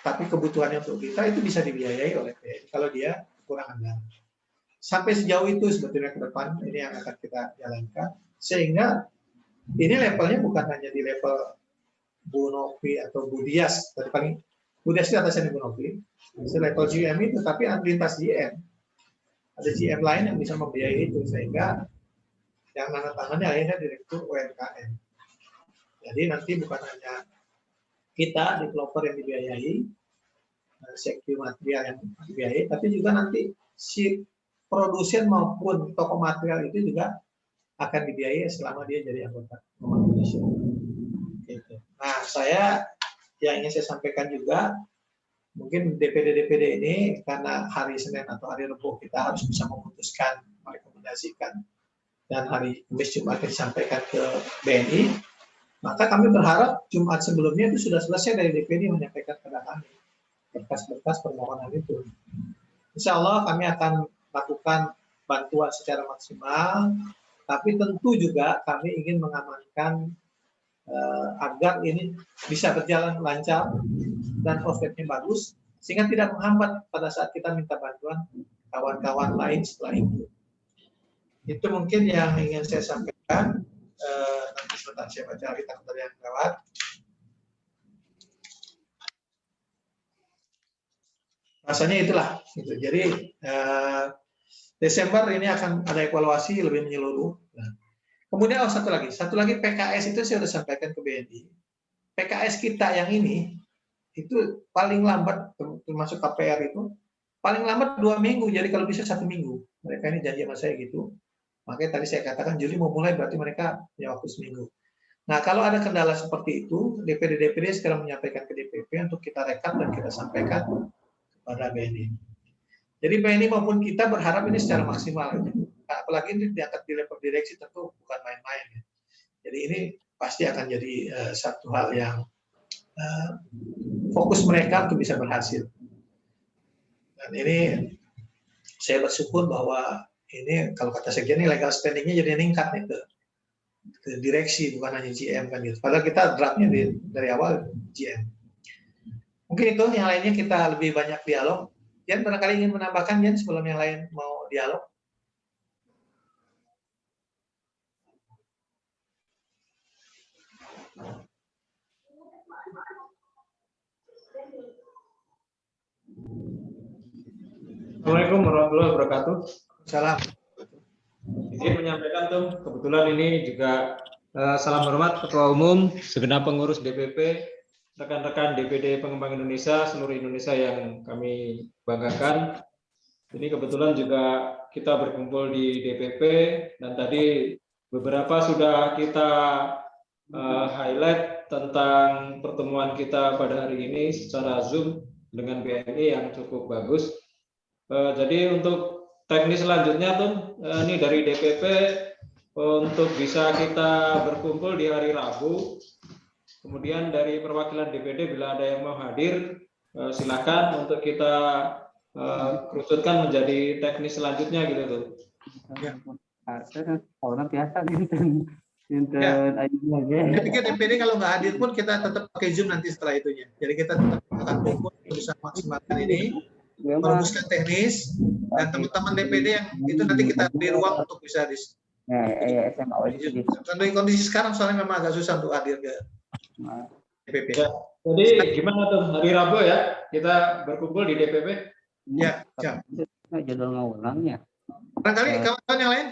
tapi kebutuhannya untuk kita itu bisa dibiayai oleh BNI kalau dia kekurangan dana. Sampai sejauh itu sebetulnya ke depan ini yang akan kita jalankan, sehingga ini levelnya bukan hanya di level Bu Novi atau Bu Dias, tadi paling Bu Dias itu atasnya Bu Novi, level GM itu, tapi lintas GM. Ada GM lain yang bisa membiayai itu, sehingga yang nandatangannya akhirnya direktur UMKM. Jadi nanti bukan hanya kita, developer yang dibiayai, secure material yang dibiayai, tapi juga nanti si produsen maupun toko material itu juga akan dibiayai selama dia jadi anggota Indonesia. Gitu. Nah, saya yang ingin saya sampaikan juga, mungkin DPD-DPD ini karena hari Senin atau hari Rabu kita harus bisa memutuskan, merekomendasikan, dan hari Kamis Jumat disampaikan ke BNI, maka kami berharap Jumat sebelumnya itu sudah selesai dari DPD menyampaikan kepada kami berkas-berkas permohonan itu. Insya Allah kami akan lakukan bantuan secara maksimal, tapi tentu juga kami ingin mengamankan agar ini bisa berjalan lancar dan prosesnya bagus, sehingga tidak menghambat pada saat kita minta bantuan kawan-kawan lain setelah itu. Itu mungkin yang ingin saya sampaikan. Nanti sebentar saya baca takdir yang lewat. Rasanya itulah. Gitu. Jadi Desember ini akan ada evaluasi lebih menyeluruh. Nah, kemudian satu lagi PKS itu saya sudah sampaikan ke BNI. PKS kita yang ini itu paling lambat, termasuk KPR itu paling lambat 2 minggu. Jadi kalau bisa 1 minggu. Mereka ini janji sama saya gitu. Makanya tadi saya katakan Juli mau mulai, berarti mereka punya waktu seminggu. Nah, kalau ada kendala seperti itu, DPD sekarang menyampaikan ke DPP untuk kita rekap dan kita sampaikan kepada BNI. Jadi BNI maupun kita berharap ini secara maksimal. Apalagi ini diangkat di level direksi tentu bukan main-main. Ya. Jadi ini pasti akan jadi satu hal yang fokus mereka untuk bisa berhasil. Dan ini saya bersyukur bahwa ini kalau kata sekjen ini legal standing-nya jadi meningkat nih ke ke direksi, bukan hanya GM kan gitu. Padahal kita draftnya dari awal GM. Mungkin itu, yang lainnya kita lebih banyak dialog. Jan, barangkali ingin menambahkan, Jan, sebelum yang lain mau dialog? Assalamualaikum warahmatullahi wabarakatuh. Salam. Izin menyampaikan tuh, kebetulan ini juga salam hormat Ketua Umum, segenap pengurus DPP, rekan-rekan DPD Pengembang Indonesia, seluruh Indonesia yang kami banggakan. Ini kebetulan juga kita berkumpul di DPP dan tadi beberapa sudah kita highlight tentang pertemuan kita pada hari ini secara Zoom dengan BNI yang cukup bagus. Jadi untuk teknis selanjutnya tuh ini dari DPP untuk bisa kita berkumpul di hari Rabu. Kemudian dari perwakilan DPD bila ada yang mau hadir silakan untuk kita kerucutkan menjadi teknis selanjutnya gitu tuh. Ya. biasa gitu. Ya. Saya pikir DPD kalau nggak hadir pun kita tetap pakai Zoom nanti setelah itunya. Jadi kita tetap akan kumpul bisa maksimalkan ini, merumuskan teknis, dan teman-teman DPD yang itu nanti kita beri ruang untuk bisa di kondisi sekarang soalnya memang agak susah untuk hadir ke DPP. Ya. Jadi gimana tuh hari Rabu ya kita berkumpul di DPP? Ya, siap. Jadwal ngulangnya. Barangkali kawan-kawan yang lain,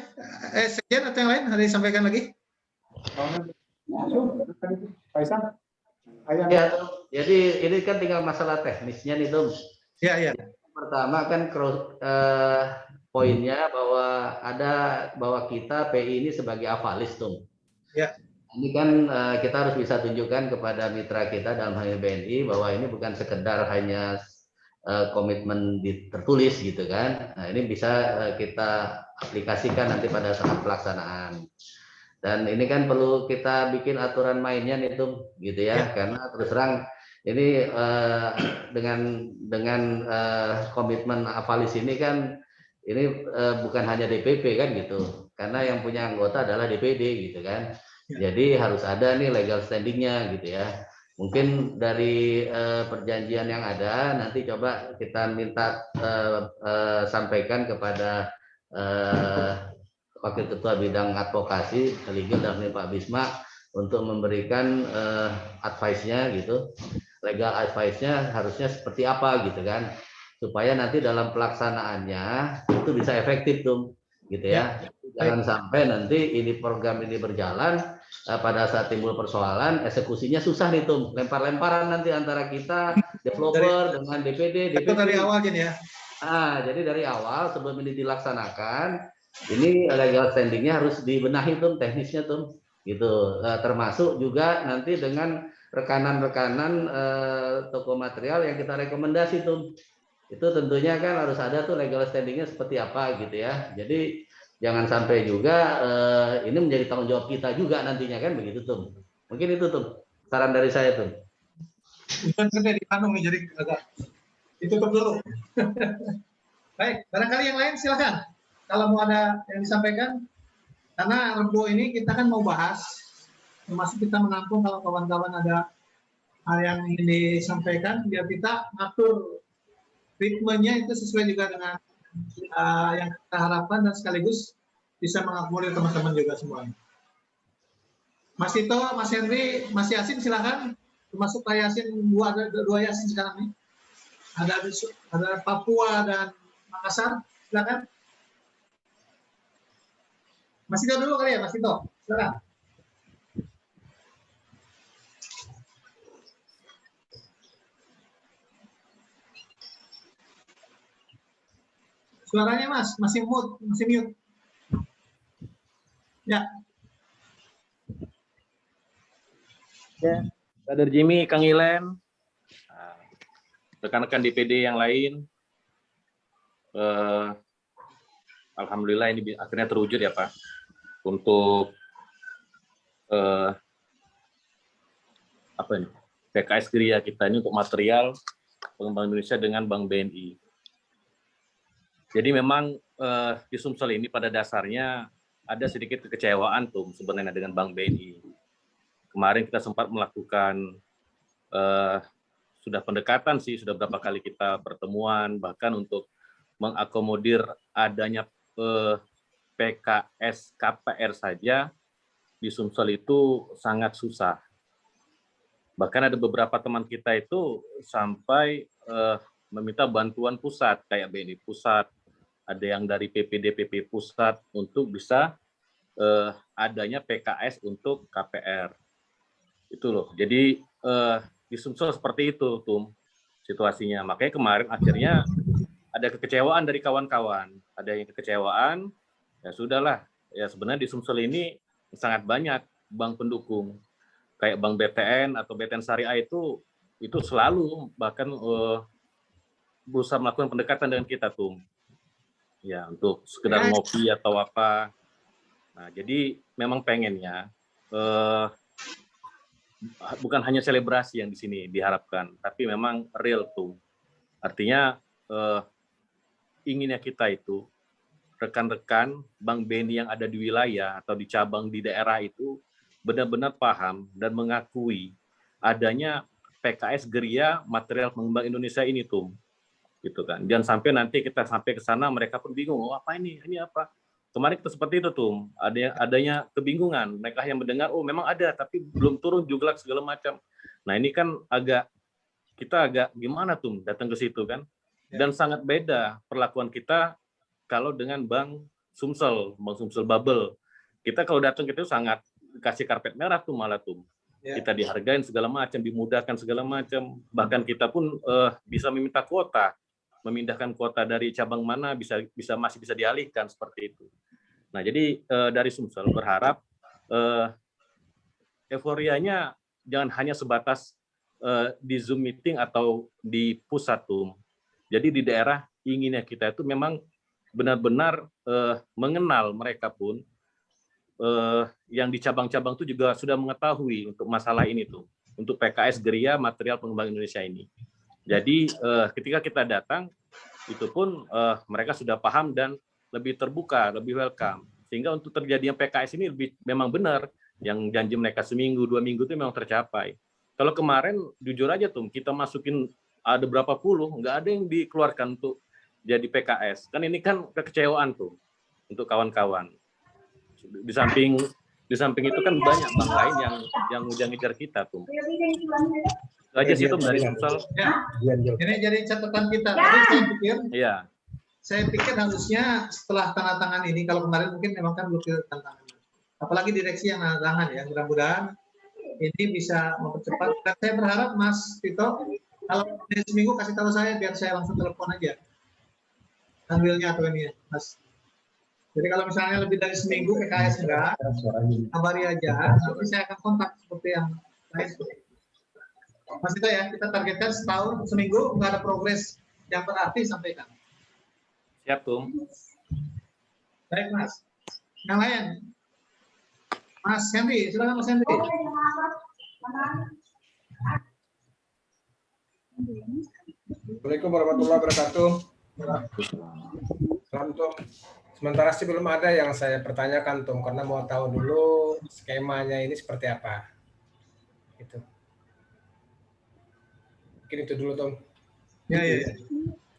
Sekjen atau yang lain ada disampaikan lagi? Ya, jadi ini kan tinggal masalah teknisnya nih, Dom. Ya, ya. Pertama kan poinnya bahwa kita PI ini sebagai avalis, Dom. Ya. Ini kan kita harus bisa tunjukkan kepada mitra kita dalam hal BNI bahwa ini bukan sekedar hanya komitmen tertulis gitu kan. Nah, ini bisa kita aplikasikan nanti pada saat pelaksanaan. Dan ini kan perlu kita bikin aturan mainnya nih tuh gitu ya, karena terus terang ini dengan komitmen avalis ini kan ini bukan hanya DPP kan gitu, karena yang punya anggota adalah DPD gitu kan. Jadi harus ada nih legal standingnya gitu ya. Mungkin dari perjanjian yang ada nanti coba kita minta sampaikan kepada Wakil Ketua Bidang Advokasi Legal dan Pak Bisma untuk memberikan advice-nya gitu, legal advice-nya harusnya seperti apa gitu kan, supaya nanti dalam pelaksanaannya itu bisa efektif tuh gitu ya. Jangan sampai nanti ini program ini berjalan pada saat timbul persoalan eksekusinya susah nih tuh, lempar-lemparan nanti antara kita developer dengan DPD. Dari awal gini ya. Jadi dari awal sebelum ini dilaksanakan ini legal standingnya harus dibenahi tuh, teknisnya tuh gitu, termasuk juga nanti dengan rekanan-rekanan toko material yang kita rekomendasi tuh, itu tentunya kan harus ada tuh legal standingnya seperti apa gitu ya. Jadi jangan sampai juga ini menjadi tanggung jawab kita juga nantinya kan begitu tuh. Mungkin itu tuh saran dari saya tuh. Bukan kerja di Bandung nih, jadi agak ditutup dulu. Baik, barangkali yang lain silakan. Kalau mau ada yang disampaikan, karena Rabu ini kita kan mau bahas, termasuk kita menampung kalau kawan-kawan ada hal yang ingin disampaikan, biar kita atur ritmenya itu sesuai juga dengan yang kita harapkan dan sekaligus bisa mengakomodir teman-teman juga semuanya. Mas Tito, Mas Henry, Mas Yasin silakan, termasuk Pak Yasin, dua Yasin sekarang nih. Ada Papua dan Makassar, silakan. Mas Tito dulu kali ya, Mas Tito. Silakan. Suaranya Mas, masih mute. Ya. Ya, Brother Jimmy, Kang Ilen, rekan-rekan DPD yang lain, alhamdulillah ini akhirnya terwujud ya Pak, untuk PKS Geria kita ini untuk material pengembang Indonesia dengan Bank BNI. Jadi memang di Sumsel ini pada dasarnya ada sedikit kekecewaan tuh sebenarnya dengan Bank BNI. Kemarin kita sempat melakukan sudah pendekatan sih, sudah berapa kali kita pertemuan, bahkan untuk mengakomodir adanya PKS KPR saja di Sumsel itu sangat susah. Bahkan ada beberapa teman kita itu sampai meminta bantuan pusat, kayak BNI Pusat, ada yang dari PPDPP Pusat untuk bisa adanya PKS untuk KPR. Itu loh. Jadi di Sumsel seperti itu tuh situasinya. Makanya kemarin akhirnya ada kekecewaan dari kawan-kawan. Ada yang kekecewaan, ya sudahlah. Ya sebenarnya di Sumsel ini sangat banyak bank pendukung. Kayak Bank BTN atau BTN Syariah itu selalu bahkan berusaha melakukan pendekatan dengan kita tuh. Ya, untuk sekedar ngopi atau apa. Nah, jadi memang pengennya bukan hanya selebrasi yang di sini diharapkan, tapi memang real tuh. Artinya inginnya kita itu rekan-rekan Bank BNI yang ada di wilayah atau di cabang di daerah itu benar-benar paham dan mengakui adanya PKS Geria Material Pengembang Indonesia ini tuh. Gitu kan. Jangan sampai nanti kita sampai ke sana mereka pun bingung, oh apa ini apa. Kemarin kita seperti itu tuh, adanya kebingungan. Mereka yang mendengar, oh memang ada, tapi belum turun juga segala macam. Nah ini kan kita agak gimana tuh datang ke situ kan. Dan sangat beda perlakuan kita kalau dengan Bank Sumsel Bubble. Kita kalau datang itu sangat kasih karpet merah tuh malah tuh. Kita dihargain segala macam, dimudahkan segala macam. Bahkan kita pun bisa meminta kuota. Memindahkan kuota dari cabang mana masih bisa dialihkan seperti itu. Nah, jadi dari Sumsel berharap euforianya jangan hanya sebatas di Zoom meeting atau di pusat tuh. Jadi di daerah inginnya kita itu memang benar-benar mengenal mereka pun yang di cabang-cabang itu juga sudah mengetahui untuk masalah ini tuh, untuk PKS Geria Material Pengembang Indonesia ini. Jadi ketika kita datang itu pun mereka sudah paham dan lebih terbuka, lebih welcome. Sehingga untuk terjadinya PKS ini memang benar yang janji mereka seminggu, 2 minggu itu memang tercapai. Kalau kemarin jujur aja tuh kita masukin ada berapa puluh, nggak ada yang dikeluarkan untuk jadi PKS. Kan ini kan kekecewaan tuh untuk kawan-kawan. Di samping itu kan banyak bank lain yang udah ngejar kita tuh. Aja sih itu dari Sumsel. Ya, ini jadi catatan kita. Saya pikir harusnya setelah tanda tangan ini, kalau kemarin mungkin memang kan belum tanda tangan. Apalagi direksi yang tanda tangan ya, mudah-mudahan ini bisa mempercepat. Dan saya berharap Mas Tito, kalau ini seminggu kasih tahu saya biar saya langsung telepon aja. Ambilnya atau ini ya, Mas. Jadi kalau misalnya lebih dari seminggu PKS enggak, kabari aja, nanti saya akan kontak seperti yang lain. Mas Tito ya, kita targetkan setahun, seminggu nggak ada progres yang berarti sampaikan. Siap, Tum. Baik, Mas. Yang lain? Mas Henry, silakan Mas Henry. Assalamualaikum warahmatullahi wabarakatuh. Tum, sementara sih belum ada yang saya pertanyakan, Tum, karena mau tahu dulu skemanya ini seperti apa. Gitu. Mungkin itu dulu, Tum. Ya.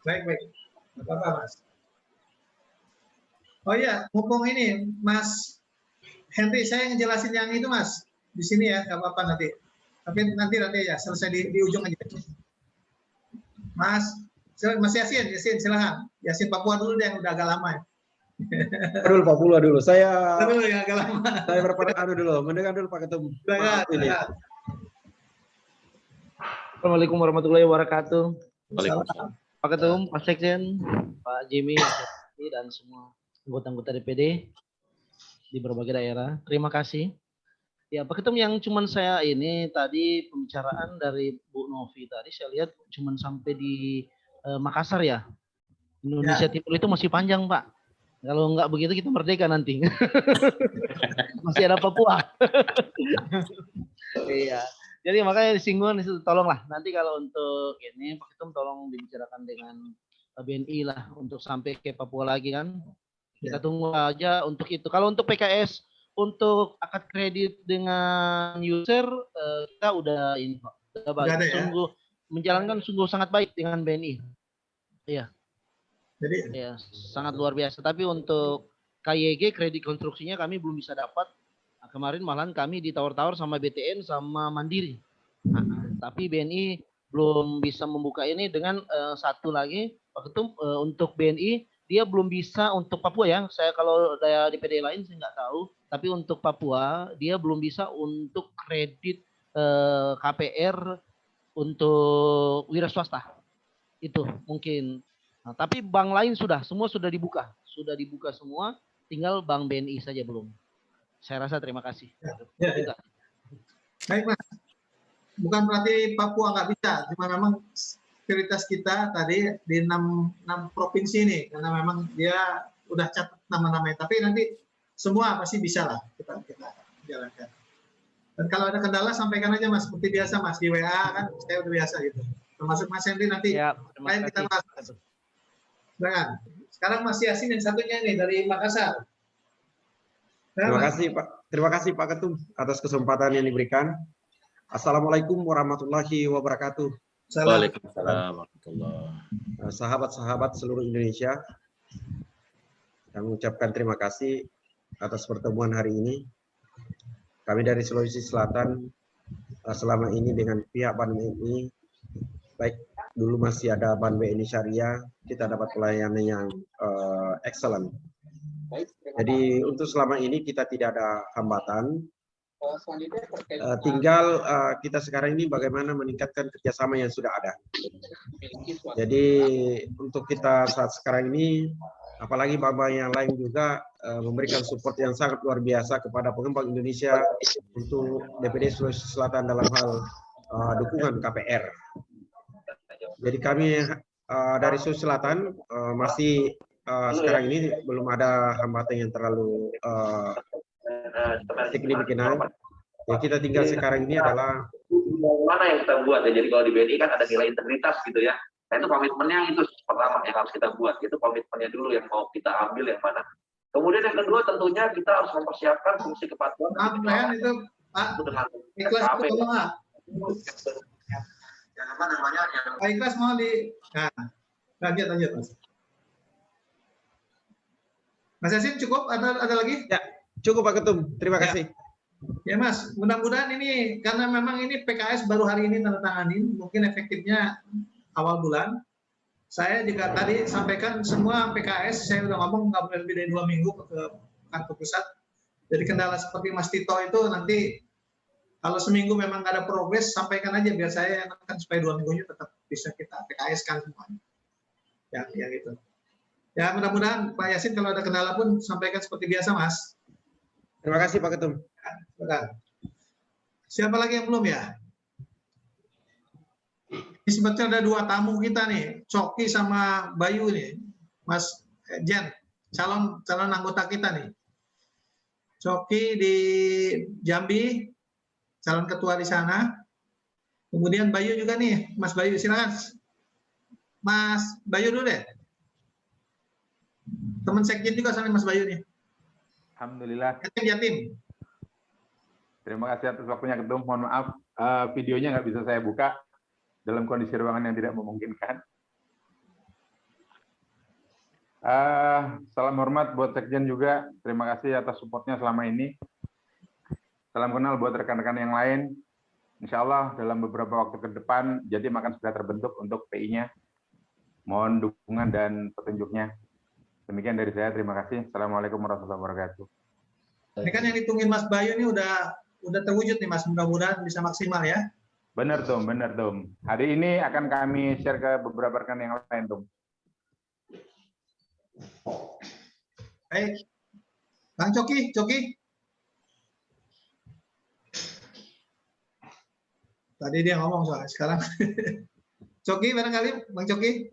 Baik. Apa-apa, Mas. Oh iya, mumpung ini, Mas Henry, saya ngejelasin yang itu, Mas. Di sini ya, nggak apa-apa nanti. Tapi nanti ya, selesai di ujung aja. Mas Yasin, silakan. Yasin Papua dulu deh, yang udah agak lama ya. Dulu Papua dulu. Saya dulu yang agak lama. Saya berpendapat dulu, mendengar dulu Pak Ketum. Assalamualaikum warahmatullahi wabarakatuh. Waalaikumsalam. Pak Ketum, Pak Sekjen, Pak Jimmy, dan semua anggota-anggota DPD di berbagai daerah. Terima kasih. Ya, Pak Ketum, yang cuman saya ini tadi pembicaraan dari Bu Novi tadi saya lihat cuman sampai di Makassar ya. Indonesia Timur itu masih panjang, Pak. Kalau nggak begitu kita merdeka nanti. Masih ada Papua. Iya. Jadi makanya disinggung di situ, tolonglah nanti kalau untuk ini Pak Ketum tolong dibicarakan dengan BNI lah untuk sampai ke Papua lagi kan. Kita tunggu aja untuk itu. Kalau untuk PKS untuk akad kredit dengan user kita udah ini Pak. Udah baik. Sungguh menjalankan sungguh sangat baik dengan BNI. Iya. Jadi ya sangat luar biasa. Tapi untuk KYG kredit konstruksinya kami belum bisa dapat. Nah, kemarin malahan kami ditawar-tawar sama BTN sama Mandiri. Nah, tapi BNI belum bisa membuka ini dengan satu lagi Pak Ketum untuk BNI dia belum bisa untuk Papua ya. Saya kalau daya DPD lain saya nggak tahu. Tapi untuk Papua dia belum bisa untuk kredit KPR untuk wira swasta. Itu mungkin. Nah, tapi bank lain semua sudah dibuka. Sudah dibuka semua. Tinggal Bank BNI saja belum. Saya rasa terima kasih. Ya. Baik Mas. Bukan berarti Papua nggak bisa. Cuma memang prioritas kita tadi di 6 provinsi ini karena memang dia udah catat nama-namanya, tapi nanti semua pasti bisa lah kita jalankan. Dan kalau ada kendala sampaikan aja Mas, seperti biasa Mas di WA kan saya udah biasa gitu. Termasuk Mas Henry nanti lain kita bahas. Nah, sekarang Mas Yasin yang satunya nih dari Makassar. Terima kasih Pak Ketum atas kesempatan yang diberikan. Assalamualaikum warahmatullahi wabarakatuh. Waalaikumsalam warahmatullahi. Sahabat-sahabat seluruh Indonesia, kami mengucapkan terima kasih atas pertemuan hari ini. Kami dari Sulawesi Selatan selama ini dengan pihak Ban BNI, baik dulu masih ada Ban BNI Syariah, kita dapat pelayanan yang excellent. Jadi untuk selama ini kita tidak ada hambatan. Tinggal kita sekarang ini bagaimana meningkatkan kerjasama yang sudah ada. Jadi untuk kita saat sekarang ini, apalagi bank-bank yang lain juga memberikan support yang sangat luar biasa kepada pengembang Indonesia untuk DPD Sulawesi Selatan dalam hal dukungan KPR. Jadi kami dari Sulawesi Selatan masih sekarang ini belum ada hambatan yang terlalu signifikan. Ya kita tinggal sekarang ini adalah mana yang kita buat ya. Jadi kalau di BNI kan ada nilai integritas gitu ya. Nah itu komitmennya itu pertama yang harus kita buat. Itu komitmennya dulu yang mau kita ambil yang mana. Kemudian yang kedua tentunya kita harus mempersiapkan fungsi kepatuhan. Itu Pak. Ikhlas itu Pak. Yang apa namanya? Pak Ikhlas mau di. Nah, lanjut Mas. Mas Yasin cukup? Ada lagi? Ya, cukup Pak Ketum. Terima kasih. Ya Mas, mudah-mudahan ini karena memang ini PKS baru hari ini tandatanganin, mungkin efektifnya awal bulan. Saya juga tadi sampaikan semua PKS, saya udah ngomong nggak boleh lebih dari 2 minggu ke kantor pusat. Jadi kendala seperti Mas Tito itu nanti kalau seminggu memang nggak ada progres, sampaikan aja biar saya enakan supaya 2 minggunya tetap bisa kita PKS kan semuanya. Yang itu. Ya mudah-mudahan Pak Yasin kalau ada kendala pun sampaikan seperti biasa Mas. Terima kasih Pak Ketum. Siapa lagi yang belum ya? Ini sebetulnya ada 2 tamu kita nih, Coki sama Bayu nih, Mas Jen, calon anggota kita nih. Coki di Jambi, calon ketua di sana. Kemudian Bayu juga nih, Mas Bayu silakan. Mas Bayu dulu deh. Teman sekjen juga sama Mas Bayu nih. Alhamdulillah. Jatim. Terima kasih atas waktunya Ketum. Mohon maaf videonya nggak bisa saya buka dalam kondisi ruangan yang tidak memungkinkan. Salam hormat buat sekjen juga. Terima kasih atas supportnya selama ini. Salam kenal buat rekan-rekan yang lain. Insya Allah dalam beberapa waktu ke depan Jatim akan segera terbentuk untuk PI-nya. Mohon dukungan dan petunjuknya. Demikian dari saya. Terima kasih. Assalamualaikum warahmatullahi wabarakatuh. Ini kan yang ditungguin Mas Bayu ini udah terwujud nih Mas, mudah-mudahan bisa maksimal ya. Benar Tom, benar Tom. Hari ini akan kami share ke beberapa rekan yang lain Tom. Baik, Bang Coki. Tadi dia ngomong soalnya sekarang. Coki barangkali, Bang Coki.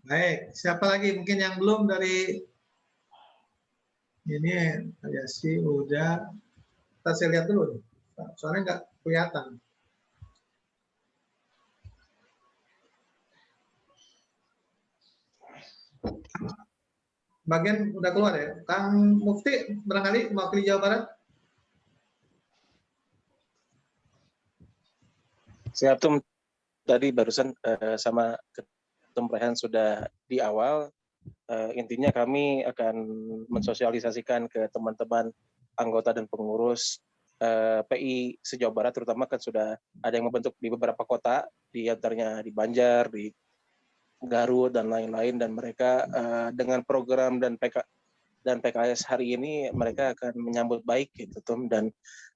Baik, siapa lagi mungkin yang belum dari ini ya sih udah. Kita saya lihat dulu, soalnya nggak kelihatan. Bagian udah keluar ya. Kang Mufti barangkali mewakili Jawa Barat. Siap Tum, tadi barusan sama Ketum Rehan sudah di awal. Intinya kami akan mensosialisasikan ke teman-teman anggota dan pengurus PI se-Jawa Barat, terutama kan sudah ada yang membentuk di beberapa kota, di antaranya di Banjar, di Garut dan lain-lain, dan mereka dengan program dan PKS hari ini mereka akan menyambut baik gitu Tum, dan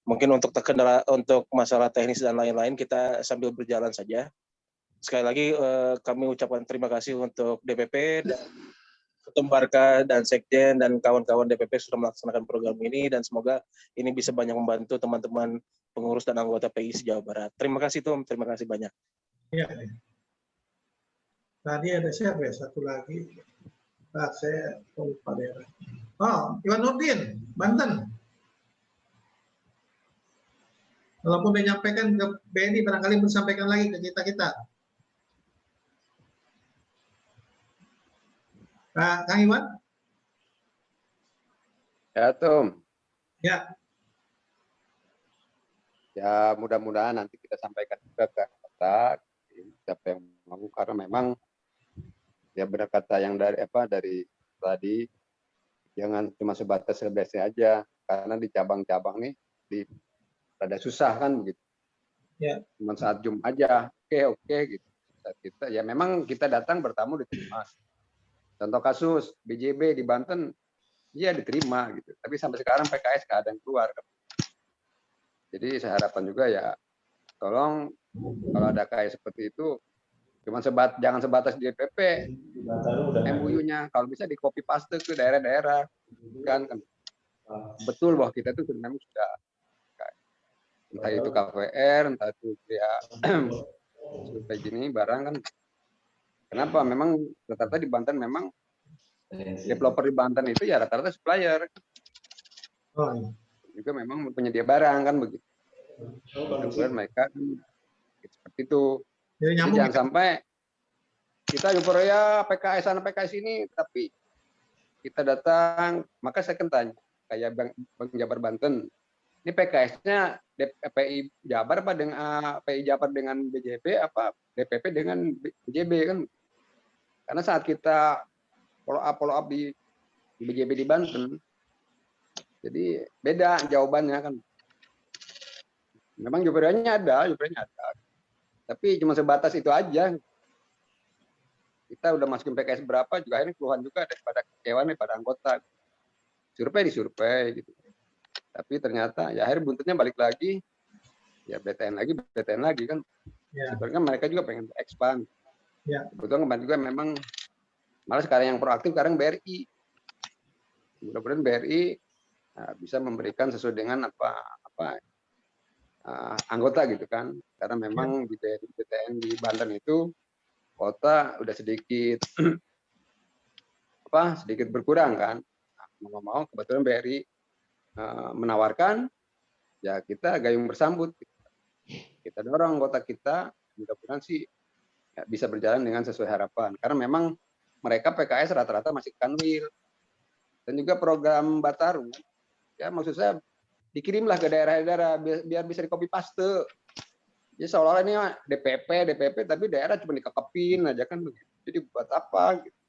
mungkin untuk terkendala untuk masalah teknis dan lain-lain kita sambil berjalan saja. Sekali lagi kami ucapkan terima kasih untuk DPP dan Ketum Barka dan Sekjen dan kawan-kawan DPP sudah melaksanakan program ini, dan semoga ini bisa banyak membantu teman-teman pengurus dan anggota PI se-Jawa Barat. Terima kasih Tum, terima kasih banyak. Ya. Tadi ada siapa ya? Satu lagi. Nah, saya lupa daerah. Oh, Iwan Nurdin, Banten. Walaupun udah nyampaikan ke BNI, barangkali mau sampaikan lagi ke kita-kita. Nah, Kang Iwan? Ya, Tum. Ya. Ya, mudah-mudahan nanti kita sampaikan juga ke kota siapa yang mau, karena memang ya benar kata yang dari tadi, jangan cuma sebatas selebrasi aja, karena di cabang-cabang nih rada susah kan begitu. Ya. Cuma saat Zoom aja, oke gitu. Kita ya memang kita datang bertamu diterima. Contoh kasus BJB di Banten, iya diterima gitu. Tapi sampai sekarang PKS nggak ada yang keluar. Jadi saya harapkan juga ya, tolong kalau ada kayak seperti itu, jangan sebatas di DPP, MUU-nya kalau bisa di copy paste ke daerah-daerah, kan betul bahwa kita itu memang sudah, entah itu KPR, entah itu ya kayak gini barang kan. Kenapa? Memang rata-rata di Banten memang developer di Banten itu ya rata-rata supplier. Oh, iya. Juga memang penyedia barang kan begitu. Kemudian mereka kan seperti itu. Jadi jangan sampai kita euforia PKS sana PKS ini, tapi kita datang, maka saya kan tanya kayak Bang Jabar Banten, ini PKS-nya PI Jabar apa dengan PI Jabar dengan BJP apa DPP dengan BJB kan? Karena saat kita follow up di BJB di Banten, jadi beda jawabannya kan. Memang euforianya ada, tapi cuma sebatas itu aja. Kita udah masukin PKS berapa juga akhirnya keluhan juga daripada kekecewaan daripada anggota. Survei gitu. Tapi ternyata ya akhirnya buntutnya balik lagi, ya BTN lagi kan. Ya. Sebenarnya mereka juga pengen expand. Ya. Kebetulan kemarin juga memang malah sekarang yang proaktif sekarang BRI. Mudah-mudahan BRI bisa memberikan sesuai dengan apa anggota gitu kan, karena memang di BTN di Banten itu kota udah sedikit sedikit berkurang kan. Mau kebetulan BRI menawarkan, ya kita gayung bersambut, kita dorong anggota kita, mudah-mudahan sih ya, bisa berjalan dengan sesuai harapan, karena memang mereka PKS rata-rata masih kanwil, dan juga program Bataru, ya maksud saya dikirimlah ke daerah-daerah biar bisa di copy paste. Jadi seolah-olah ini DPP, tapi daerah cuma dikekepin aja kan begitu. Jadi buat apa? Gitu.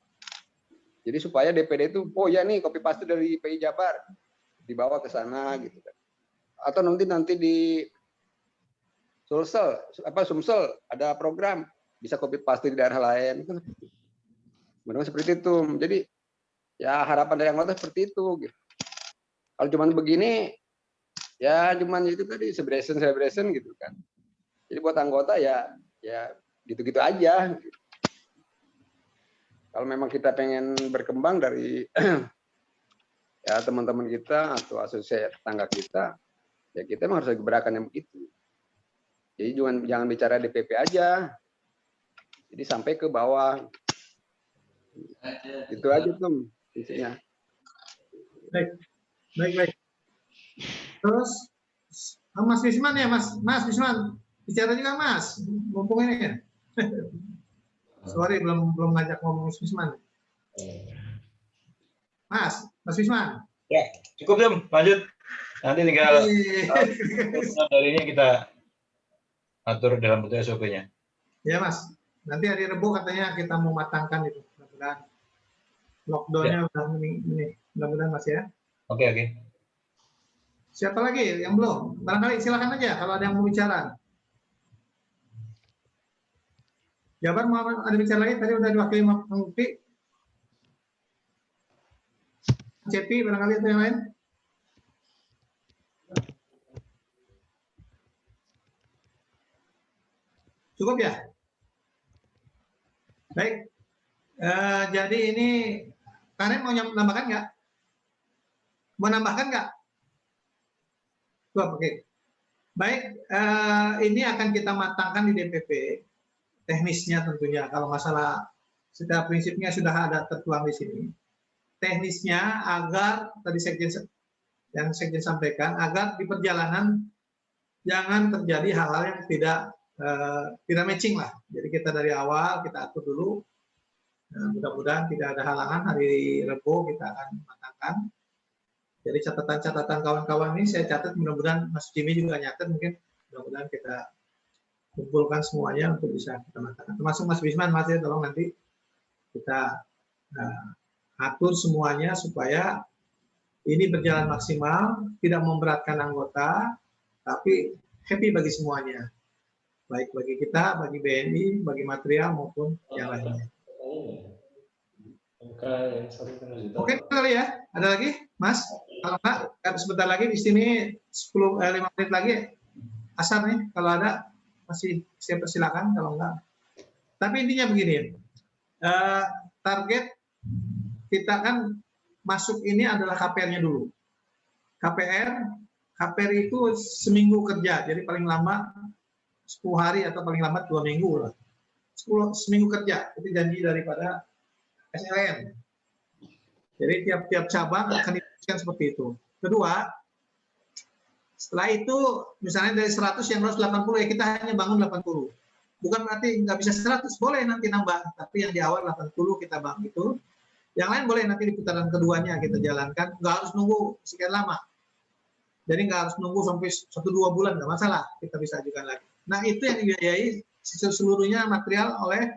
Jadi supaya DPD itu, oh ya nih copy paste dari PI Jabar, dibawa ke sana gitu kan. Atau nanti di Sumsel ada program bisa copy paste di daerah lain. Mudah-mudahan seperti itu. Jadi ya harapan dari anggota seperti itu. Gitu. Kalau cuma begini, ya cuman itu tadi celebration gitu kan. Jadi buat anggota ya gitu-gitu aja. Kalau memang kita pengen berkembang dari ya teman-teman kita atau asosiasi tetangga kita, ya kita memang harus gerakan yang begitu. Jadi jangan bicara DPP aja. Jadi sampai ke bawah. Itu aja tuh intinya. Baik. Terus Mas Wisman ya, Mas Wisman bicara juga Mas, mumpung ini ya. Sorry belum ngajak ngomong Mas Wisman. Mas Wisman. Ya, cukup Jom, lanjut. Nanti tinggal dari ini kita atur dalam bentuk SOP-nya. Ya Mas, nanti hari Rabu katanya kita mau matangkan itu. Mudah-mudahan lockdown-nya udah ini. Mudah-mudahan Mas ya. Oke. Siapa lagi yang belum? Barangkali silakan aja kalau ada yang mau bicara. Jabar mau ada bicara lagi? Tadi udah diwakili Mang Upi. Cepi barangkali atau yang lain? Cukup ya? Baik. Jadi ini kalian mau nambahkan nggak? Mau nambahkan nggak? Oke. Baik, ini akan kita matangkan di DPP. Teknisnya tentunya, kalau masalah secara prinsipnya sudah ada tertuang di sini. Teknisnya agar tadi yang Sekjen sampaikan, agar di perjalanan jangan terjadi hal-hal yang tidak matching lah. Jadi kita dari awal kita atur dulu. Nah, mudah-mudahan tidak ada halangan, hari Rabu kita akan matangkan. Jadi catatan-catatan kawan-kawan ini saya catat, mudah-mudahan Mas Jimmy juga nyatet, mungkin mudah-mudahan kita kumpulkan semuanya untuk bisa kita matangkan. Termasuk Mas Wisman, Mas ya, tolong nanti kita atur semuanya supaya ini berjalan maksimal, tidak memberatkan anggota, tapi happy bagi semuanya. Baik bagi kita, bagi BNI, bagi material maupun yang lainnya. Oke kali ya, ada lagi, Mas? Kalau enggak, sebentar lagi di sini 5 menit lagi asar nih. Kalau ada masih saya persilakan, kalau enggak. Tapi intinya begini, target kita kan masuk ini adalah KPR-nya dulu. KPR itu seminggu kerja, jadi paling lama 10 hari atau paling lambat 2 minggu lah. Seminggu kerja, itu janji daripada SLN. Jadi tiap-tiap cabang akan diputuskan seperti itu. Kedua, setelah itu misalnya dari 100 yang harus 80 ya kita hanya bangun 80. Bukan berarti nggak bisa 100, boleh nanti nambah. Tapi yang di awal 80 kita bangun itu. Yang lain boleh nanti di putaran keduanya kita jalankan. Nggak harus nunggu sekian lama. Jadi nggak harus nunggu sampai 1-2 bulan, nggak masalah. Kita bisa ajukan lagi. Nah itu yang dibiayai seluruhnya material oleh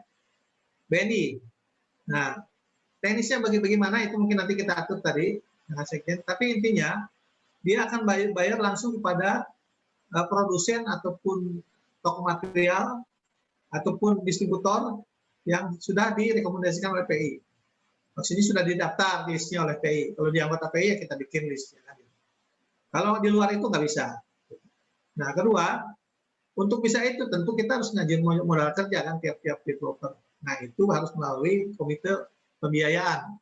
BNI. Nah, teknisnya bagaimana itu mungkin nanti kita atur tadi dengan Sekjen. Tapi intinya dia akan bayar langsung kepada produsen ataupun toko material ataupun distributor yang sudah direkomendasikan oleh PI. Maksudnya sudah didaftar listnya oleh PI. Kalau di anggota PI ya kita bikin listnya. Kalau di luar itu nggak bisa. Nah, kedua, untuk bisa itu tentu kita harus ngajuin modal kerja kan tiap-tiap developer. Nah, itu harus melalui komite pembiayaan.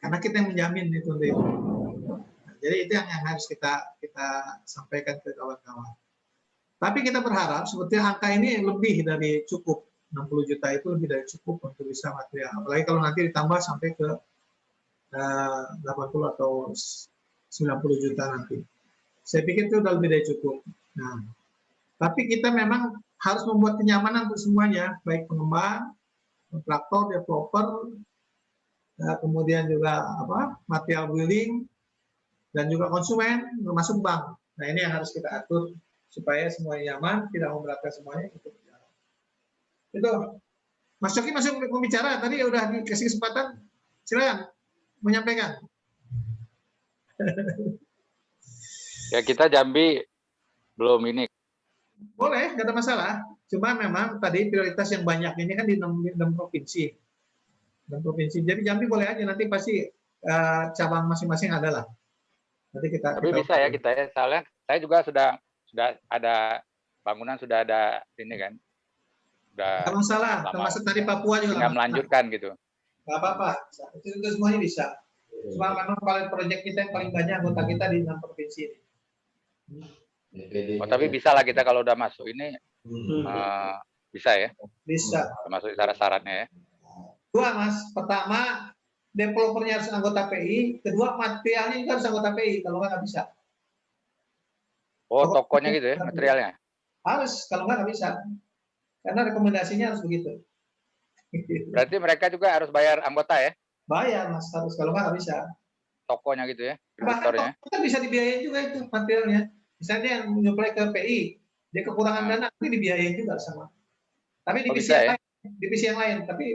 Karena kita yang menjamin itu. Nah, jadi itu yang harus kita sampaikan ke kawan-kawan. Tapi kita berharap seperti angka ini lebih dari cukup. 60 juta itu lebih dari cukup untuk bisa material. Apalagi kalau nanti ditambah sampai ke 80 atau 90 juta nanti. Saya pikir itu sudah lebih dari cukup. Nah, tapi kita memang harus membuat kenyamanan untuk semuanya, baik pengembang, kontraktor, developer, kemudian juga material building, dan juga konsumen, termasuk bank. Nah ini yang harus kita atur supaya semuanya nyaman, tidak memberatkan semuanya. Itu, Mas Coki masih membicara. Tadi udah dikasih kesempatan, silakan menyampaikan. Ya kita Jambi belum ini. Boleh, nggak ada masalah. Cuma memang tadi prioritas yang banyak ini kan di 6 provinsi. 6 provinsi. Jadi Jambi boleh aja, nanti pasti cabang masing-masing adalah. Nanti kita. Tapi bisa ya kita ya. Soalnya saya juga sudah ada bangunan, sudah ada ini kan. Sudah. Nggak masalah. Termasuk tadi Papua juga. Nggak melanjutkan gitu. Nggak apa-apa. Itu semuanya bisa. Cuma memang paling proyek kita yang paling banyak anggota kita di 6 provinsi ini. Oh, tapi bisa lah kita kalau udah masuk ini bisa ya? Bisa. Termasuk syarat-syaratnya ya. Dua Mas, pertama developernya harus anggota PI, kedua materialnya juga harus anggota PI, kalau nggak bisa. Oh tokonya gitu ya materialnya? Harus, kalau nggak bisa. Karena rekomendasinya harus begitu. Berarti mereka juga harus bayar anggota ya? Bayar Mas, harus, kalau nggak bisa. Tokonya gitu ya, Bahkan distributornya. toko kan bisa dibiayain juga itu materialnya. Misalnya yang menyuplai ke PI, dia kekurangan dana, nanti dibiayain juga sama. Tapi divisi bisa, yang lain, divisi yang lain, tapi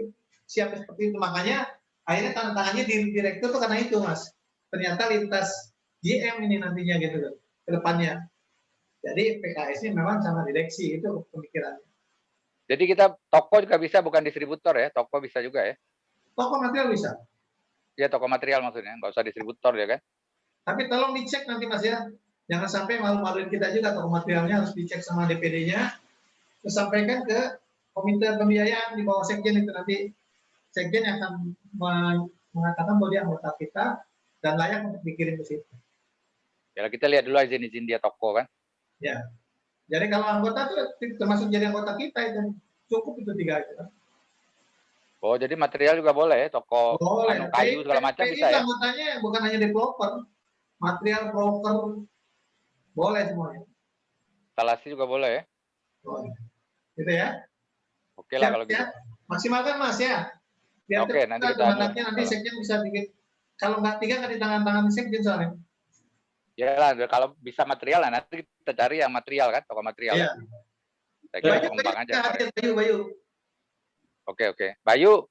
siap seperti itu. Makanya akhirnya tanda tangannya di direktur tuh karena itu Mas. Ternyata lintas GM ini nantinya gitu loh, ke depannya. Jadi PKS ini memang sama direksi, itu pemikirannya. Jadi kita toko juga bisa, bukan distributor ya, toko bisa juga ya. Toko material bisa. Ya toko material maksudnya, nggak usah distributor ya kan. Tapi tolong dicek nanti Mas ya. Jangan sampai malu-maluin kita juga, toko materialnya harus dicek sama DPD-nya. Terus sampaikan ke komite pembiayaan di bawah sekjen itu, nanti sekjen yang akan mengatakan bahwa dia anggota kita dan layak untuk dikirim ke situ. Ya kita lihat dulu izin-izin dia toko kan. Ya. Jadi kalau anggota itu termasuk jadi anggota kita itu cukup itu 3 itu kan. Oh, jadi material juga boleh ya, toko Boleh. kayu segala macam bisa ya. Anggotanya bukan hanya developer, material broker boleh semuanya. Instalasi juga boleh ya. Boleh. Gitu ya. Oke lah kalau gitu. Ya. Maksimalkan Mas ya. Biar Oke, nanti kita nanti sekjen bisa bikin. Kalau nggak 3 kan di tangan-tangan sekjen soalnya. Ya lah, kalau bisa material lah nanti kita cari yang material kan, toko material. Iya. Saya kira pengembang aja. Bayu. Oke. Bayu,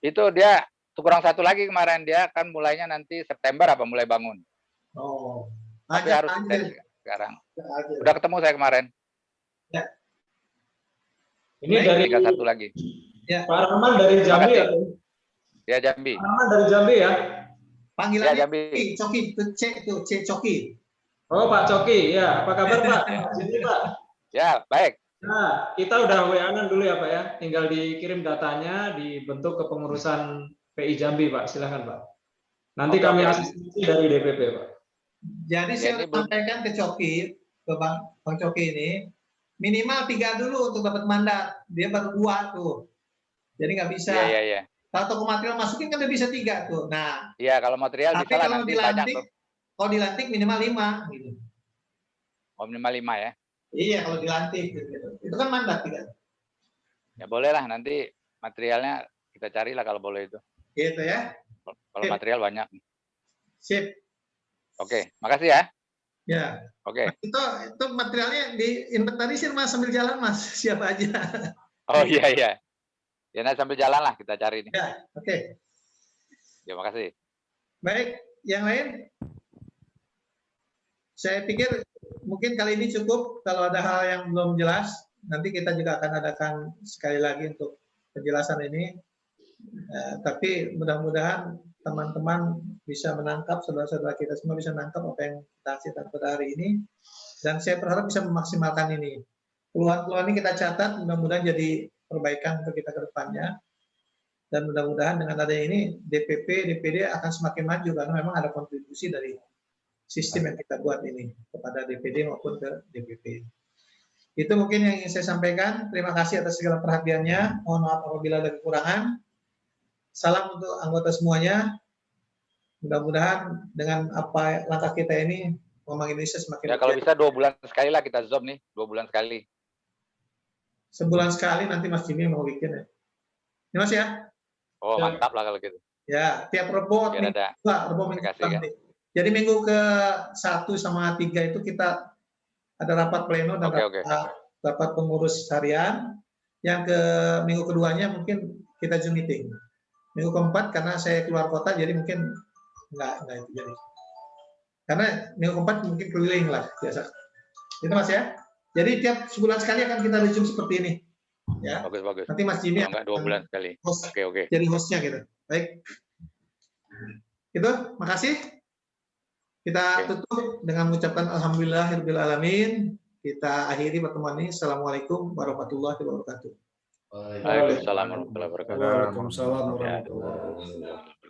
itu dia kurang satu lagi kemarin, dia kan mulainya nanti September apa mulai bangun. Oh. Tapi harus sekarang. Udah ketemu saya kemarin. Ya. Ini dari satu lagi. Ya. Pak Rahman dari Jambi ya? Ya Jambi. Pak Rahman dari Jambi ya? Panggilannya ya, Jambi. Coki, C Coki. Oh Pak Coki, ya. Apa kabar Pak? Sini Pak. Ya, baik. Nah, kita udah WA-an dulu ya Pak ya. Tinggal dikirim datanya, dibentuk kepengurusan PI Jambi Pak. Silakan Pak. Nanti kami asistensi dari DPP Pak. Jadi saya sampaikan ke Coki, ke Bang Coki ini, minimal 3 dulu untuk dapat mandat. Dia baru 2 tuh. Jadi nggak bisa. Iya. Kalau toko material masukin kan udah bisa 3 tuh. Nah. Iya, kalau material tapi bisa lah kalau nanti dilantik, banyak. Kalau dilantik minimal 5 gitu. Oh, minimal 5 ya. Iya, kalau dilantik gitu. Itu kan mandat 3. Ya boleh lah, nanti materialnya kita carilah kalau boleh itu. Gitu ya. Kalau material banyak. Sip. Oke, makasih ya. Ya. Oke. Itu materialnya diinventarisir Mas sambil jalan Mas, siapa aja. Oh iya. Ya nanti sambil jalan lah kita cari ini. Ya, oke. Ya makasih. Baik, yang lain? Saya pikir mungkin kali ini cukup. Kalau ada hal yang belum jelas, nanti kita juga akan adakan sekali lagi untuk penjelasan ini. Tapi mudah-mudahan teman-teman bisa menangkap, saudara-saudara kita semua bisa menangkap apa yang kita hasilkan pada hari ini. Dan saya berharap bisa memaksimalkan ini. Peluang-peluang ini kita catat, mudah-mudahan jadi perbaikan untuk kita ke depannya. Dan mudah-mudahan dengan adanya ini, DPP, DPD akan semakin maju, karena memang ada kontribusi dari sistem yang kita buat ini, kepada DPD maupun ke DPP. Itu mungkin yang ingin saya sampaikan. Terima kasih atas segala perhatiannya. Mohon maaf apabila ada kekurangan. Salam untuk anggota semuanya. Mudah-mudahan dengan apa langkah kita ini, Ngomong Indonesia semakin ya kalau bisa 2 bulan sekali lah kita Zoom nih, 2 bulan sekali. Sebulan sekali nanti Mas Jimmy mau bikin ya. Ini Mas ya? Oh mantap lah kalau gitu. Ya, tiap Rebo minggu kan? Jadi minggu ke 1 sama 3 itu kita ada rapat pleno dan rapat pengurus harian. Yang ke minggu keduanya mungkin kita Zoom meeting. Minggu keempat karena saya keluar kota jadi mungkin enggak itu jadi. Karena minggu keempat mungkin keliling lah biasa. Itu Mas ya. Jadi tiap sebulan sekali akan kita Zoom seperti ini. Ya. Bagus. Nanti Mas Jimmy enggak 2 bulan sekali. Oke. Jadi hostnya gitu. Baik. Itu, makasih. Kita tutup dengan mengucapkan alhamdulillahirabbil alamin. Kita akhiri pertemuan ini. Assalamualaikum warahmatullahi wabarakatuh. Waalaikumsalam warahmatullahi wabarakatuh. Waalaikumsalam warahmatullahi wabarakatuh.